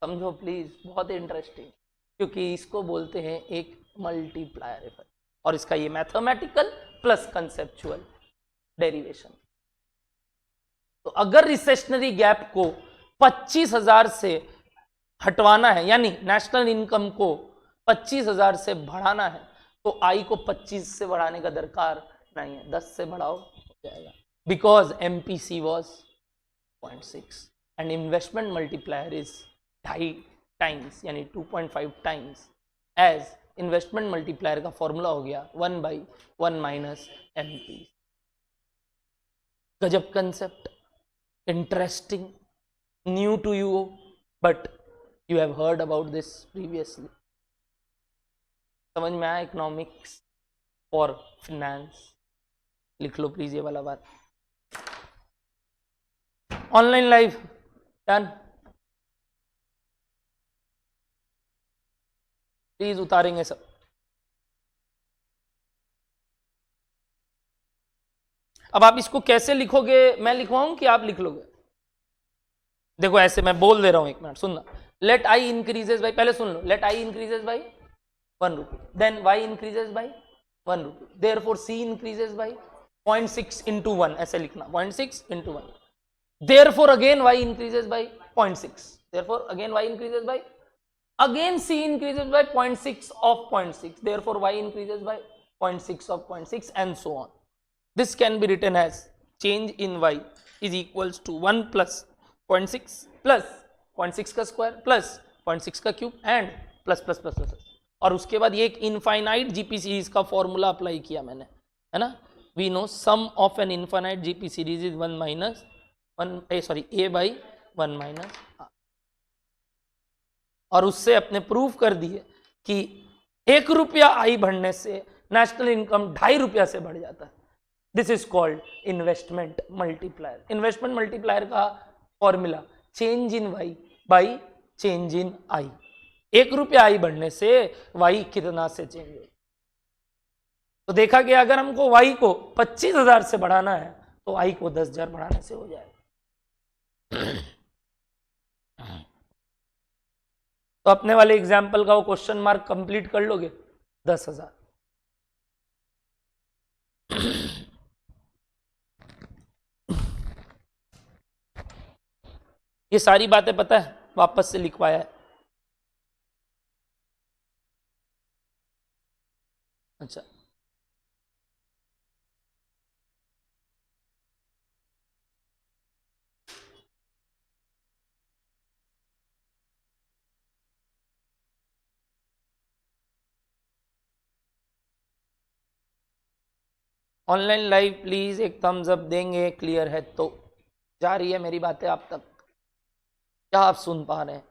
समझो प्लीज, बहुत इंटरेस्टिंग, क्योंकि इसको बोलते हैं एक मल्टीप्लायर इफेक्ट, और इसका ये मैथमेटिकल प्लस कंसेप्चुअल डेरिवेशन। तो अगर रिसेशनरी गैप को 25,000 से हटवाना है, यानी नेशनल इनकम को 25,000 से बढ़ाना है, तो आई को 25 से बढ़ाने का दरकार नहीं है, 10 से बढ़ाओ हो जाएगा, because MPC was 0.6 and investment multiplier is 2.5 times, यानी 2.5 टाइम्स, एज इन्वेस्टमेंट मल्टीप्लायर का फॉर्मूला हो गया 1/1 माइनस एमपी। गजब concept, interesting, new to you, but you have heard about this previously. समझ में आया? इकोनॉमिक्स और फिनेंस। लिख लो प्लीज ये वाला बात। Online live done. प्लीज उतारेंगे सब। अब आप इसको कैसे लिखोगे? मैं लिखवाऊं कि आप लिख लोगे? देखो ऐसे मैं बोल दे रहा हूं, एक मिनट सुनना। लेट आई इंक्रीजेस बाई, पहले सुन लो, let I increases by 1 rupee, then Y increases by 1 rupee, therefore C increases by 0.6 into 1, ऐसे लिखना 0.6 into 1, therefore again Y increases by 0.6, therefore again Y increases by, again c increases by 0.6 of 0.6, therefore y increases by 0.6 of 0.6, and so on. This can be written as change in y is equals to 1 plus 0.6 plus 0.6 का स्क्वायर प्लस 0.6 का cube and plus plus plus plus, और उसके बाद ये एक इनफाइनाइट जीपी सीरीज का फॉर्मूला अप्लाई किया मैंने, है ना? We know sum of an infinite GP series is 1 minus 1 sorry a by 1 minus, और उससे अपने प्रूफ कर दिए कि 1 रुपया आई बढ़ने से नेशनल इनकम 2.5 रुपया से बढ़ जाता है। This is called investment multiplier. Investment multiplier का formula change in Y by change in I. 1 रुपया आई बढ़ने से वाई कितना से चेंज हो। तो देखा गया अगर हमको वाई को 25,000 से बढ़ाना है तो आई को 10,000 बढ़ाने से हो जाएगा। तो अपने वाले एग्जाम्पल का वो क्वेश्चन मार्क कंप्लीट कर लोगे? 10,000। ये सारी बातें पता है, वापस से लिखवाया है। अच्छा, ऑनलाइन लाइव प्लीज एक थम्स अप देंगे, क्लियर है तो। जा रही है मेरी बातें आप तक? क्या आप सुन पा रहे हैं?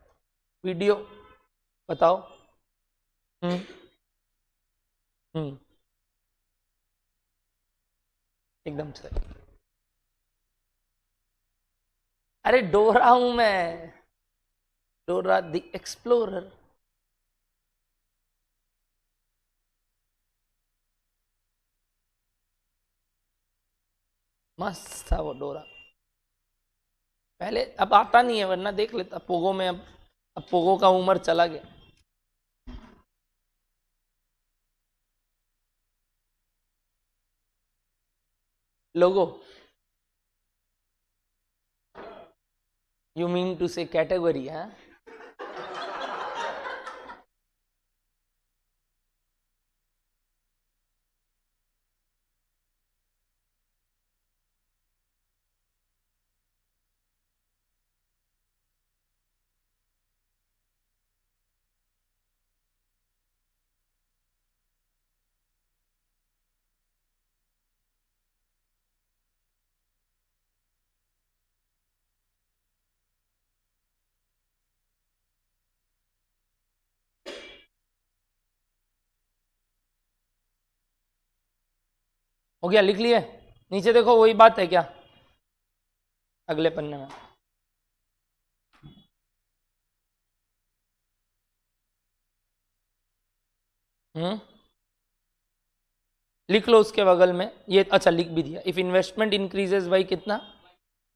वीडियो बताओ। हम्म। एकदम सही। अरे डोरा हूं मैं, डोरा द एक्सप्लोरर। मस्त था वो डोरा पहले, अब आता नहीं है, वरना देख लेता पोगो में। अब पोगो का उम्र चला गया। लोगो, यू मीन टू से कैटेगरी? हाँ, हो गया, लिख लिए? नीचे देखो, वही बात है क्या अगले पन्ने में? लिख लो उसके बगल में ये। अच्छा, लिख भी दिया। इफ इन्वेस्टमेंट इंक्रीजेस बाई कितना,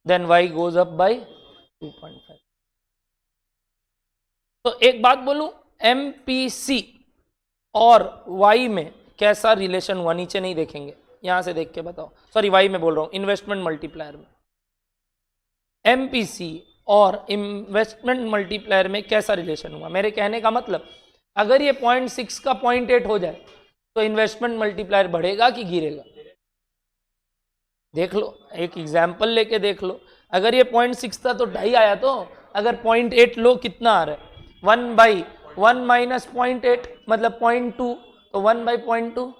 then Y goes up by 2.5। तो एक बात बोलूं, एमपीसी और वाई में कैसा रिलेशन हुआ, नीचे नहीं देखेंगे, यहां से देख के बताओ। सॉरी, वाई में बोल रहा हूं, इन्वेस्टमेंट मल्टीप्लायर में। एमपीसी और इन्वेस्टमेंट मल्टीप्लायर में कैसा रिलेशन हुआ? मेरे कहने का मतलब, अगर ये 0.6 का 0.8 हो जाए तो इन्वेस्टमेंट मल्टीप्लायर बढ़ेगा कि गिरेगा? देख लो, एक एग्जाम्पल लेके देख लो। अगर ये 0.6 था तो 2.5 आया, तो अगर 0.8 लो, कितना आ रहा है? 1/1 माइनस 0.8 मतलब 0.2, तो 1/0.2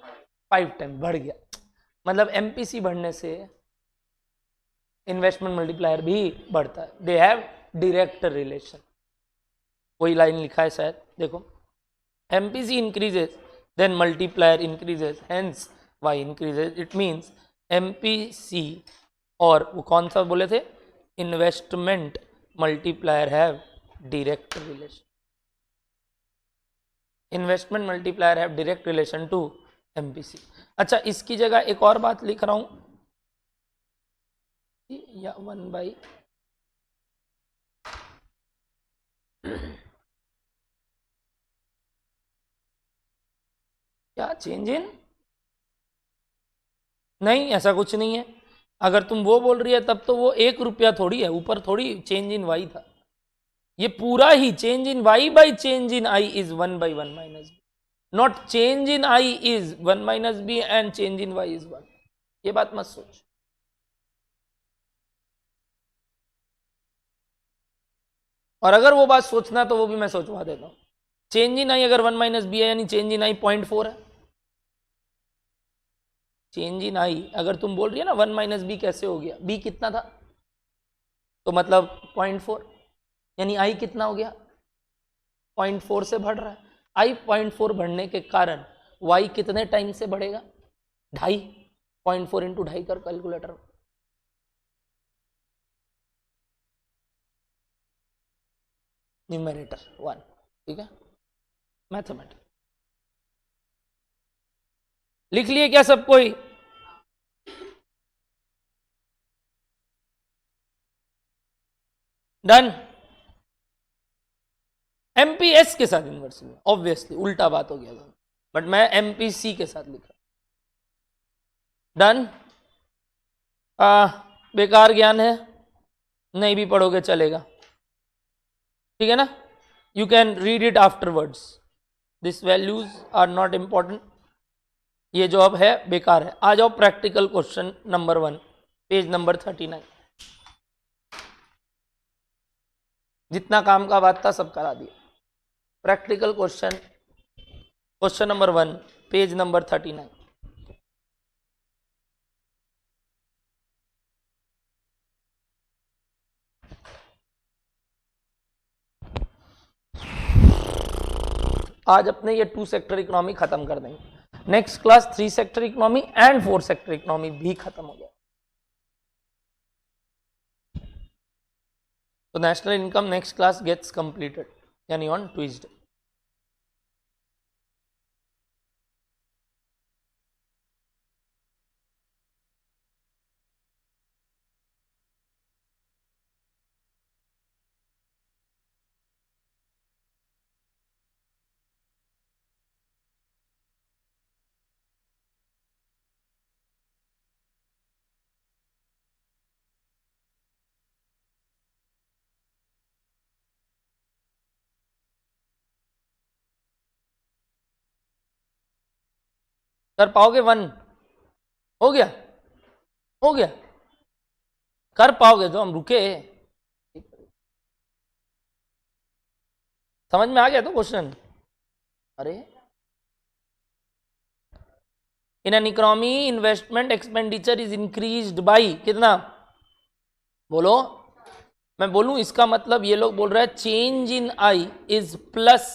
5 टाइम बढ़ गया। मतलब एमपीसी बढ़ने से इन्वेस्टमेंट मल्टीप्लायर भी बढ़ता है। They have direct relation. वही लाइन लिखा है शायद, देखो, MPC increases then multiplier increases, hence Y increases. It means MPC और वो कौन सा बोले थे, investment multiplier have direct relation. Investment multiplier have direct relation to MPC. अच्छा, इसकी जगह एक और बात लिख रहा हूं, या 1/, क्या चेंज इन, नहीं ऐसा कुछ नहीं है। अगर तुम वो बोल रही है तब तो वो 1 रुपया थोड़ी है, ऊपर थोड़ी चेंज इन वाई था। ये पूरा ही change in Y by change in I is 1/1 minus B, not change in I is 1 minus B and change in Y is 1। ये बात मत सोच। और अगर वो बात सोचना तो वो भी मैं सोचवा देता हूं। चेंज इन आई अगर 1 माइनस बी है, यानी चेंज इन आई 0.4 है। चेंज इन आई अगर तुम बोल रही है ना 1 माइनस बी कैसे हो गया, बी कितना था, तो मतलब 0.4, यानी आई कितना हो गया, 0.4 से बढ़ रहा है। आई 0.4 बढ़ने के कारण वाई कितने टाइम से बढ़ेगा, 2.5। 0.4 इंटू 2.5 कर कैलकुलेटर में, न्यूमेरेटर 1। ठीक है, मैथमेटिक्स लिख लिए क्या सब कोई? डन। एमपीएस के साथ इन्वर्स में ऑब्वियसली उल्टा बात हो गया था, बट मैं एमपीसी के साथ लिखा। डन। बेकार ज्ञान है, नहीं भी पढ़ोगे चलेगा, ठीक है ना? You can read it afterwards, this values are not important. ये जो अब है बेकार है। आ जाओ practical question number 1, page number 39। जितना काम का बात था सब करा दिया। Practical question, question number 1, page number 39। आज अपने ये 2 सेक्टर इकोनॉमी खत्म कर देंगे। Next class 3 sector economy and 4 sector economy भी खत्म हो जाए। तो national income next class gets completed, यानी ऑन ट्यूसडे। कर पाओगे? 1 हो गया, हो गया, कर पाओगे तो हम रुके। समझ में आ गया तो क्वेश्चन? अरे in an economy investment expenditure is increased by कितना? बोलो, मैं बोलूं इसका मतलब ये लोग बोल रहे हैं change in I is plus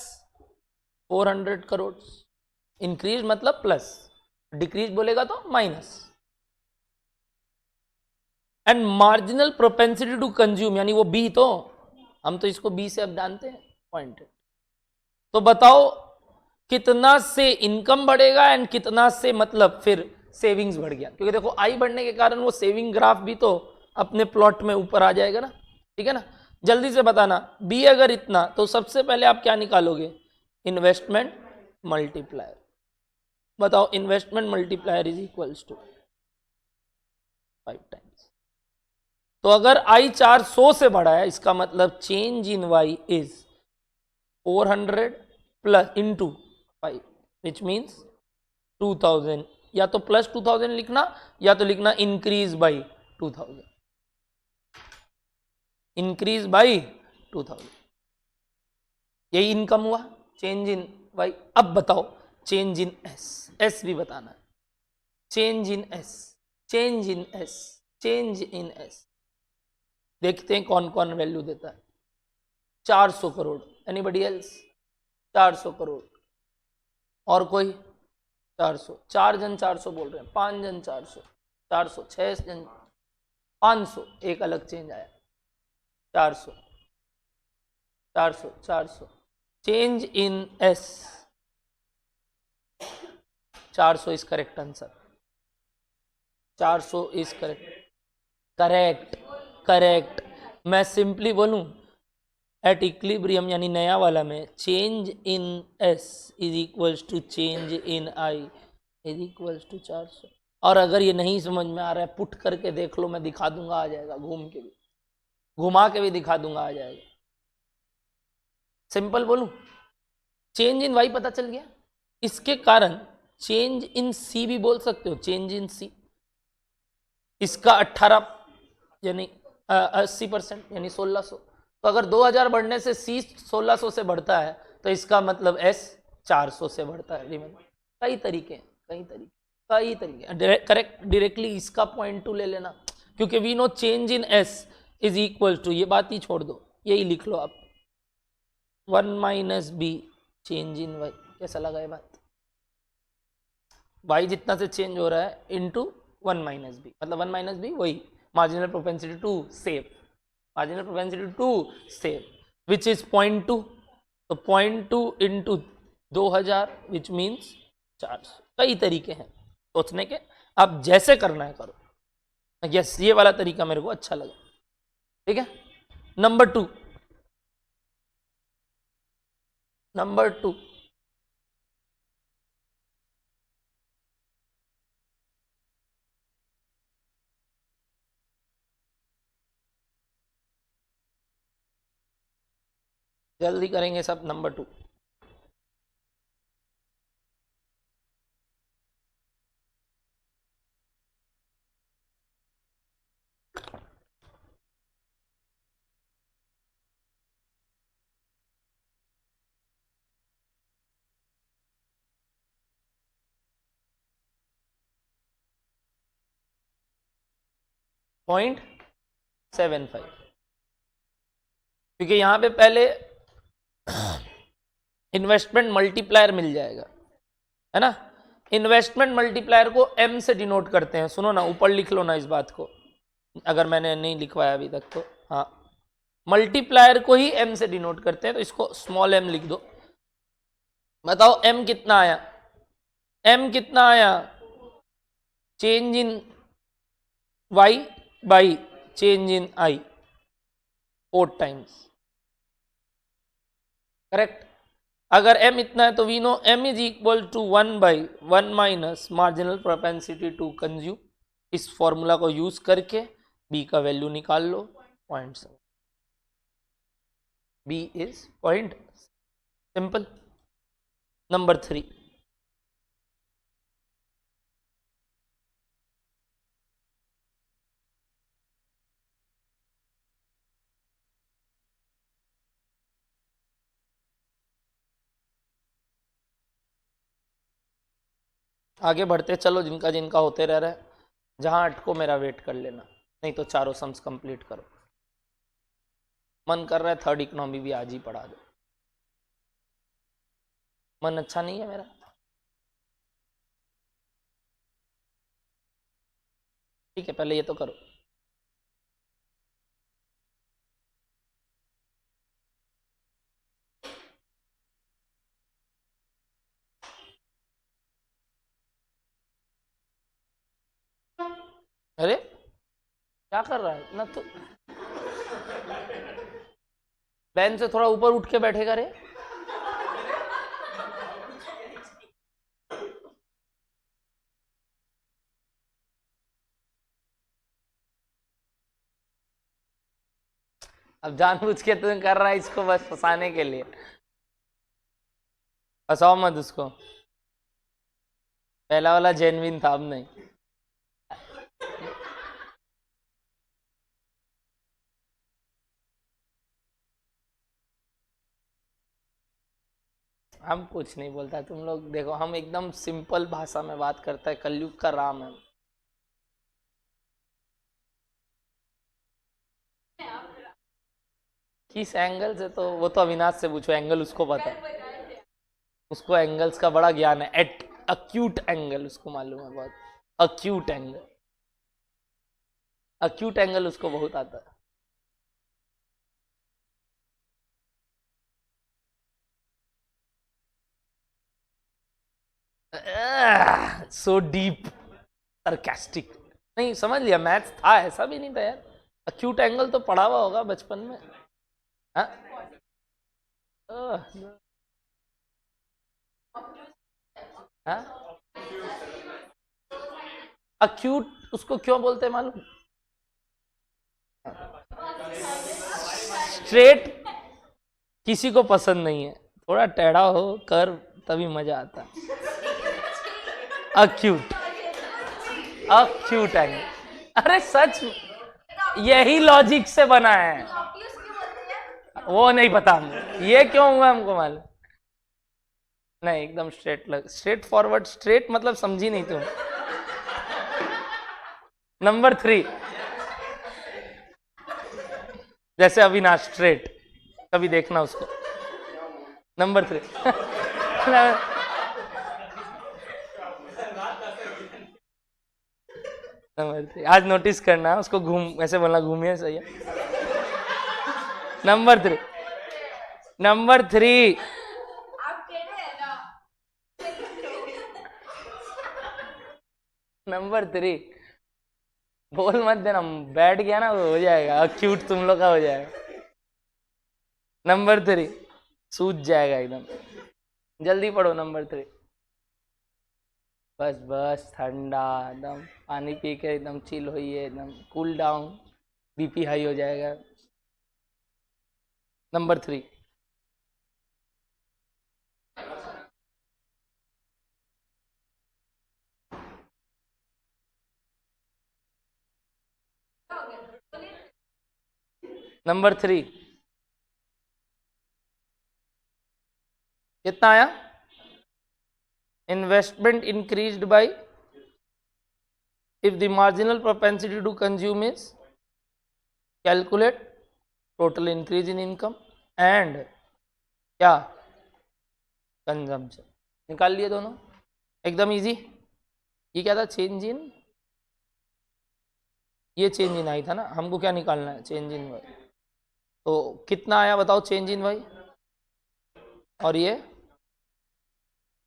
400 crore. Increase मतलब प्लस, डिक्रीज बोलेगा तो minus. And marginal propensity to consume, यानी वो बी, तो हम तो इसको बी से अब जानते हैं पॉइंट। तो बताओ कितना से इनकम बढ़ेगा एंड कितना से मतलब फिर सेविंग्स बढ़ गया, क्योंकि देखो आई बढ़ने के कारण वो सेविंग ग्राफ भी तो अपने प्लॉट में ऊपर आ जाएगा ना, ठीक है ना। जल्दी से बताना, बी अगर इतना तो सबसे पहले आप क्या निकालोगे? Investment multiplier. बताओ investment multiplier is equals to 5 times. तो अगर आई 400 से बढ़ा है, इसका मतलब change in Y is 400 plus into 5 which means 2000, या तो प्लस 2000 लिखना या तो लिखना इंक्रीज बाई 2000, इंक्रीज बाई 2000। यही इनकम हुआ, चेंज इन वाई। अब बताओ चेंज इन एस, एस भी बताना है। Change in S, change in S, change in S, देखते हैं कौन कौन वैल्यू देता है। 400 करोड़, एनीबडी एल्स? 400 करोड़, और कोई? 400, 4 जन 400 बोल रहे हैं, 5 जन 400, 400, 6 जन 500, एक अलग चेंज आया, 400, 400, 400, change in S 400 is correct answer. 400 is correct, correct, correct. मैं सिंपली बोलूं एट इक्विलिब्रियम यानी नया वाला में change in S is equals to change in I is equals to 400। और अगर ये नहीं समझ में आ रहा है पुट करके देख लो, मैं दिखा दूंगा, आ जाएगा, घूम के भी, घुमा के भी दिखा दूंगा, आ जाएगा। सिंपल बोलूं, चेंज इन वाई पता चल गया, इसके कारण चेंज इन सी भी बोल सकते हो, चेंज इन सी। इसका 18 यानी 80% यानी 1600। तो अगर 2000 बढ़ने से सी 1600 से बढ़ता है तो इसका मतलब एस 400 से बढ़ता है। रिमेंबर, कई तरीके हैं, कई तरीके, कई तरीके। करेक्ट डायरेक्टली इसका पॉइंट टू ले लेना, क्योंकि we know change in S is equal to, ये बात ही छोड़ दो, यही लिख लो आप, 1 minus B change in Y. कैसा लगा ये बात? वाई जितना से चेंज हो रहा है इंटू 1 माइनस बी, मतलब 1 माइनस बी वही marginal propensity to save, marginal propensity to save which is 0.2। तो 0.2 इंटू 2000 विच मीन्स 400। कई तरीके हैं सोचने के, आप जैसे करना है करो। यस, ये वाला तरीका मेरे को अच्छा लगा, ठीक है। नंबर 2, नंबर 2, जल्दी करेंगे सब। नंबर 2, .75, क्योंकि यहां पे पहले इन्वेस्टमेंट मल्टीप्लायर मिल जाएगा, है ना। इन्वेस्टमेंट मल्टीप्लायर को एम से डिनोट करते हैं। सुनो ना, ऊपर लिख लो ना इस बात को, अगर मैंने नहीं लिखवाया अभी तक तो। हाँ, मल्टीप्लायर को ही एम से डिनोट करते हैं, तो इसको स्मॉल एम लिख दो। बताओ एम कितना आया? एम कितना आया? Change in Y by change in I, 4 times, correct. अगर m इतना है तो we know m is equal to 1/1 minus marginal propensity to consume. इस फॉर्मूला को यूज करके b का वैल्यू निकाल लो, 0.7। b is 0. सिंपल। नंबर 3, आगे बढ़ते चलो, जिनका जिनका होते रह रहा है। जहां अटको मेरा वेट कर लेना, नहीं तो चारों सम्स कंप्लीट करो। मन कर रहा है थर्ड इकोनॉमी भी आज ही पढ़ा दो, मन अच्छा नहीं है मेरा। ठीक है, पहले ये तो करो। अरे क्या कर रहा है ना, तो बेंच से थोड़ा ऊपर उठ के बैठेगा रे। अब जानबूझ के तुम कर रहा है इसको बस फंसाने के लिए। फंसाओ मत उसको, पहला वाला जेन्युइन था, अब नहीं। हम कुछ नहीं बोलता, तुम लोग देखो, हम एकदम सिंपल भाषा में बात करता है, कलयुग का राम है। किस एंगल से, तो वो तो अविनाश से पूछो, एंगल उसको पता है, उसको एंगल्स का बड़ा ज्ञान है। एट अक्यूट एंगल उसको मालूम है बहुत, अक्यूट एंगल, अक्यूट एंगल उसको बहुत आता है। So deep sarcastic. नहीं समझ लिया, मैथ्स था, ऐसा भी नहीं था यार। अक्यूट एंगल तो पढ़ा हुआ होगा बचपन में। हाँ, अक्यूट उसको क्यों बोलते हैं मालूम? स्ट्रेट किसी को पसंद नहीं है, थोड़ा टेढ़ा हो कर तभी मजा आता है। अक्यूट, अक्यूट एंगल, अरे सच, यही लॉजिक से बना है। वो नहीं पता हमको ये क्यों हुआ, हमको मालूम नहीं। एकदम स्ट्रेट लग, स्ट्रेट फॉरवर्ड, स्ट्रेट मतलब समझी नहीं तुम। नंबर 3, जैसे अविनाश स्ट्रेट, कभी देखना उसको। नंबर 3 नंबर 3 आज नोटिस करना, उसको घूम ऐसे बोलना, घूमिए, सही है। नंबर 3, नंबर 3, नंबर 3, बोल मत देना, बैठ गया ना वो हो जाएगा, अक्यूट तुम लोग का हो जाएगा। नंबर 3 सूझ जाएगा एकदम, जल्दी पढ़ो। नंबर 3, बस बस ठंडा एकदम, पानी पी के एकदम चिल होइए, एकदम कूल डाउन, बीपी हाई हो जाएगा। नंबर 3, नंबर 3 कितना आया? Investment increased by, if the marginal propensity to consume is, calculate total increase in income and क्या, consumption। निकाल लिए दोनों। एकदम इजी। ये क्या था, चेंज इन, ये चेंज इन आई था ना, हमको क्या निकालना है, चेंज इन वाई। तो कितना आया बताओ चेंज इन वाई, और ये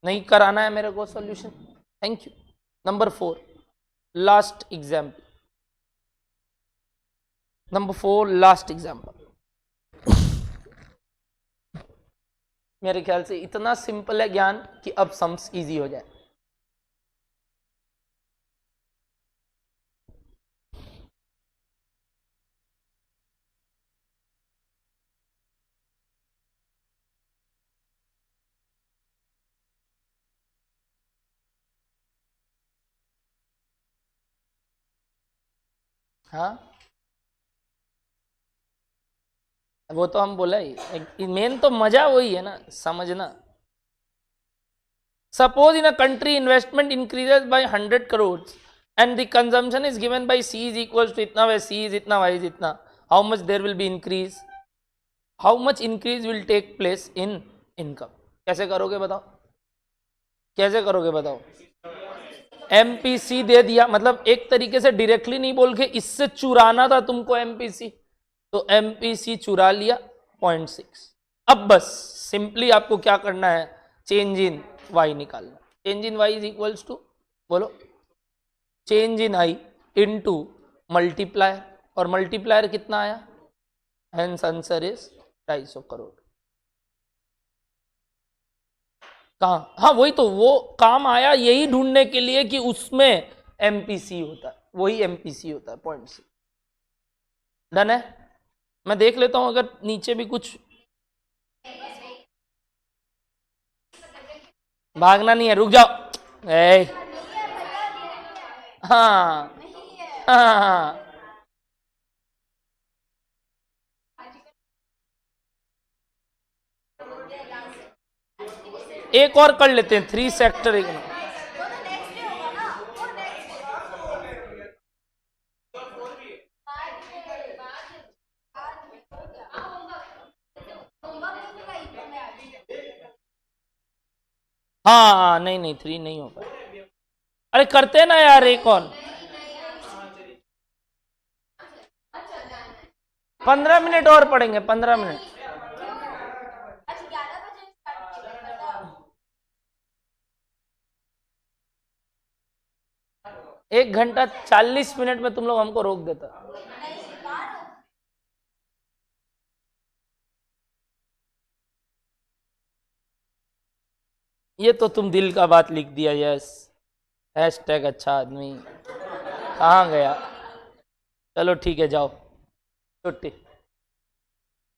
नहीं कराना है मेरे को solution. Thank you. Number 4 last example, number 4 last example. मेरे ख्याल से इतना सिंपल है ज्ञान कि अब सम्स इजी हो जाए। हाँ वो तो हम बोला ही, मेन तो मजा वही है ना, समझना। Suppose in a country investment increases by 100 crore and the consumption is given by C is equal to इतना, वे सी इज इतना, वाई इज इतना, how much there will be increase, how much increase will take place in income. कैसे करोगे बताओ, कैसे करोगे बताओ। एमपीसी दे दिया, मतलब एक तरीके से डायरेक्टली नहीं बोल के इससे चुराना था तुमको एमपीसी, तो एमपीसी चुरा लिया 0.6। अब बस सिंपली आपको क्या करना है, चेंज इन वाई निकालना। Change in Y is equals to, बोलो, change in I into multiplier, और मल्टीप्लायर कितना आया, हेंस आंसर इज 250 करोड़। कहाँ, हाँ वही तो, वो काम आया यही ढूंढने के लिए कि उसमें एमपीसी होता है, वही एमपीसी होता है 0.6। डन है। मैं देख लेता हूं अगर नीचे भी कुछ, भागना नहीं है, रुक जाओ। हाँ हाँ, एक और कर लेते हैं, 3 सेक्टर इकोनॉमी। हाँ नहीं नहीं 3 नहीं हो पाया, अरे करते ना यार एक और, 15 मिनट और पढ़ेंगे, 15 मिनट। 1 घंटा 40 मिनट में तुम लोग हमको रोक देता। ये तो तुम दिल का बात लिख दिया, यस, हैशटैग अच्छा आदमी कहाँ गया। चलो ठीक है, जाओ छुट्टी।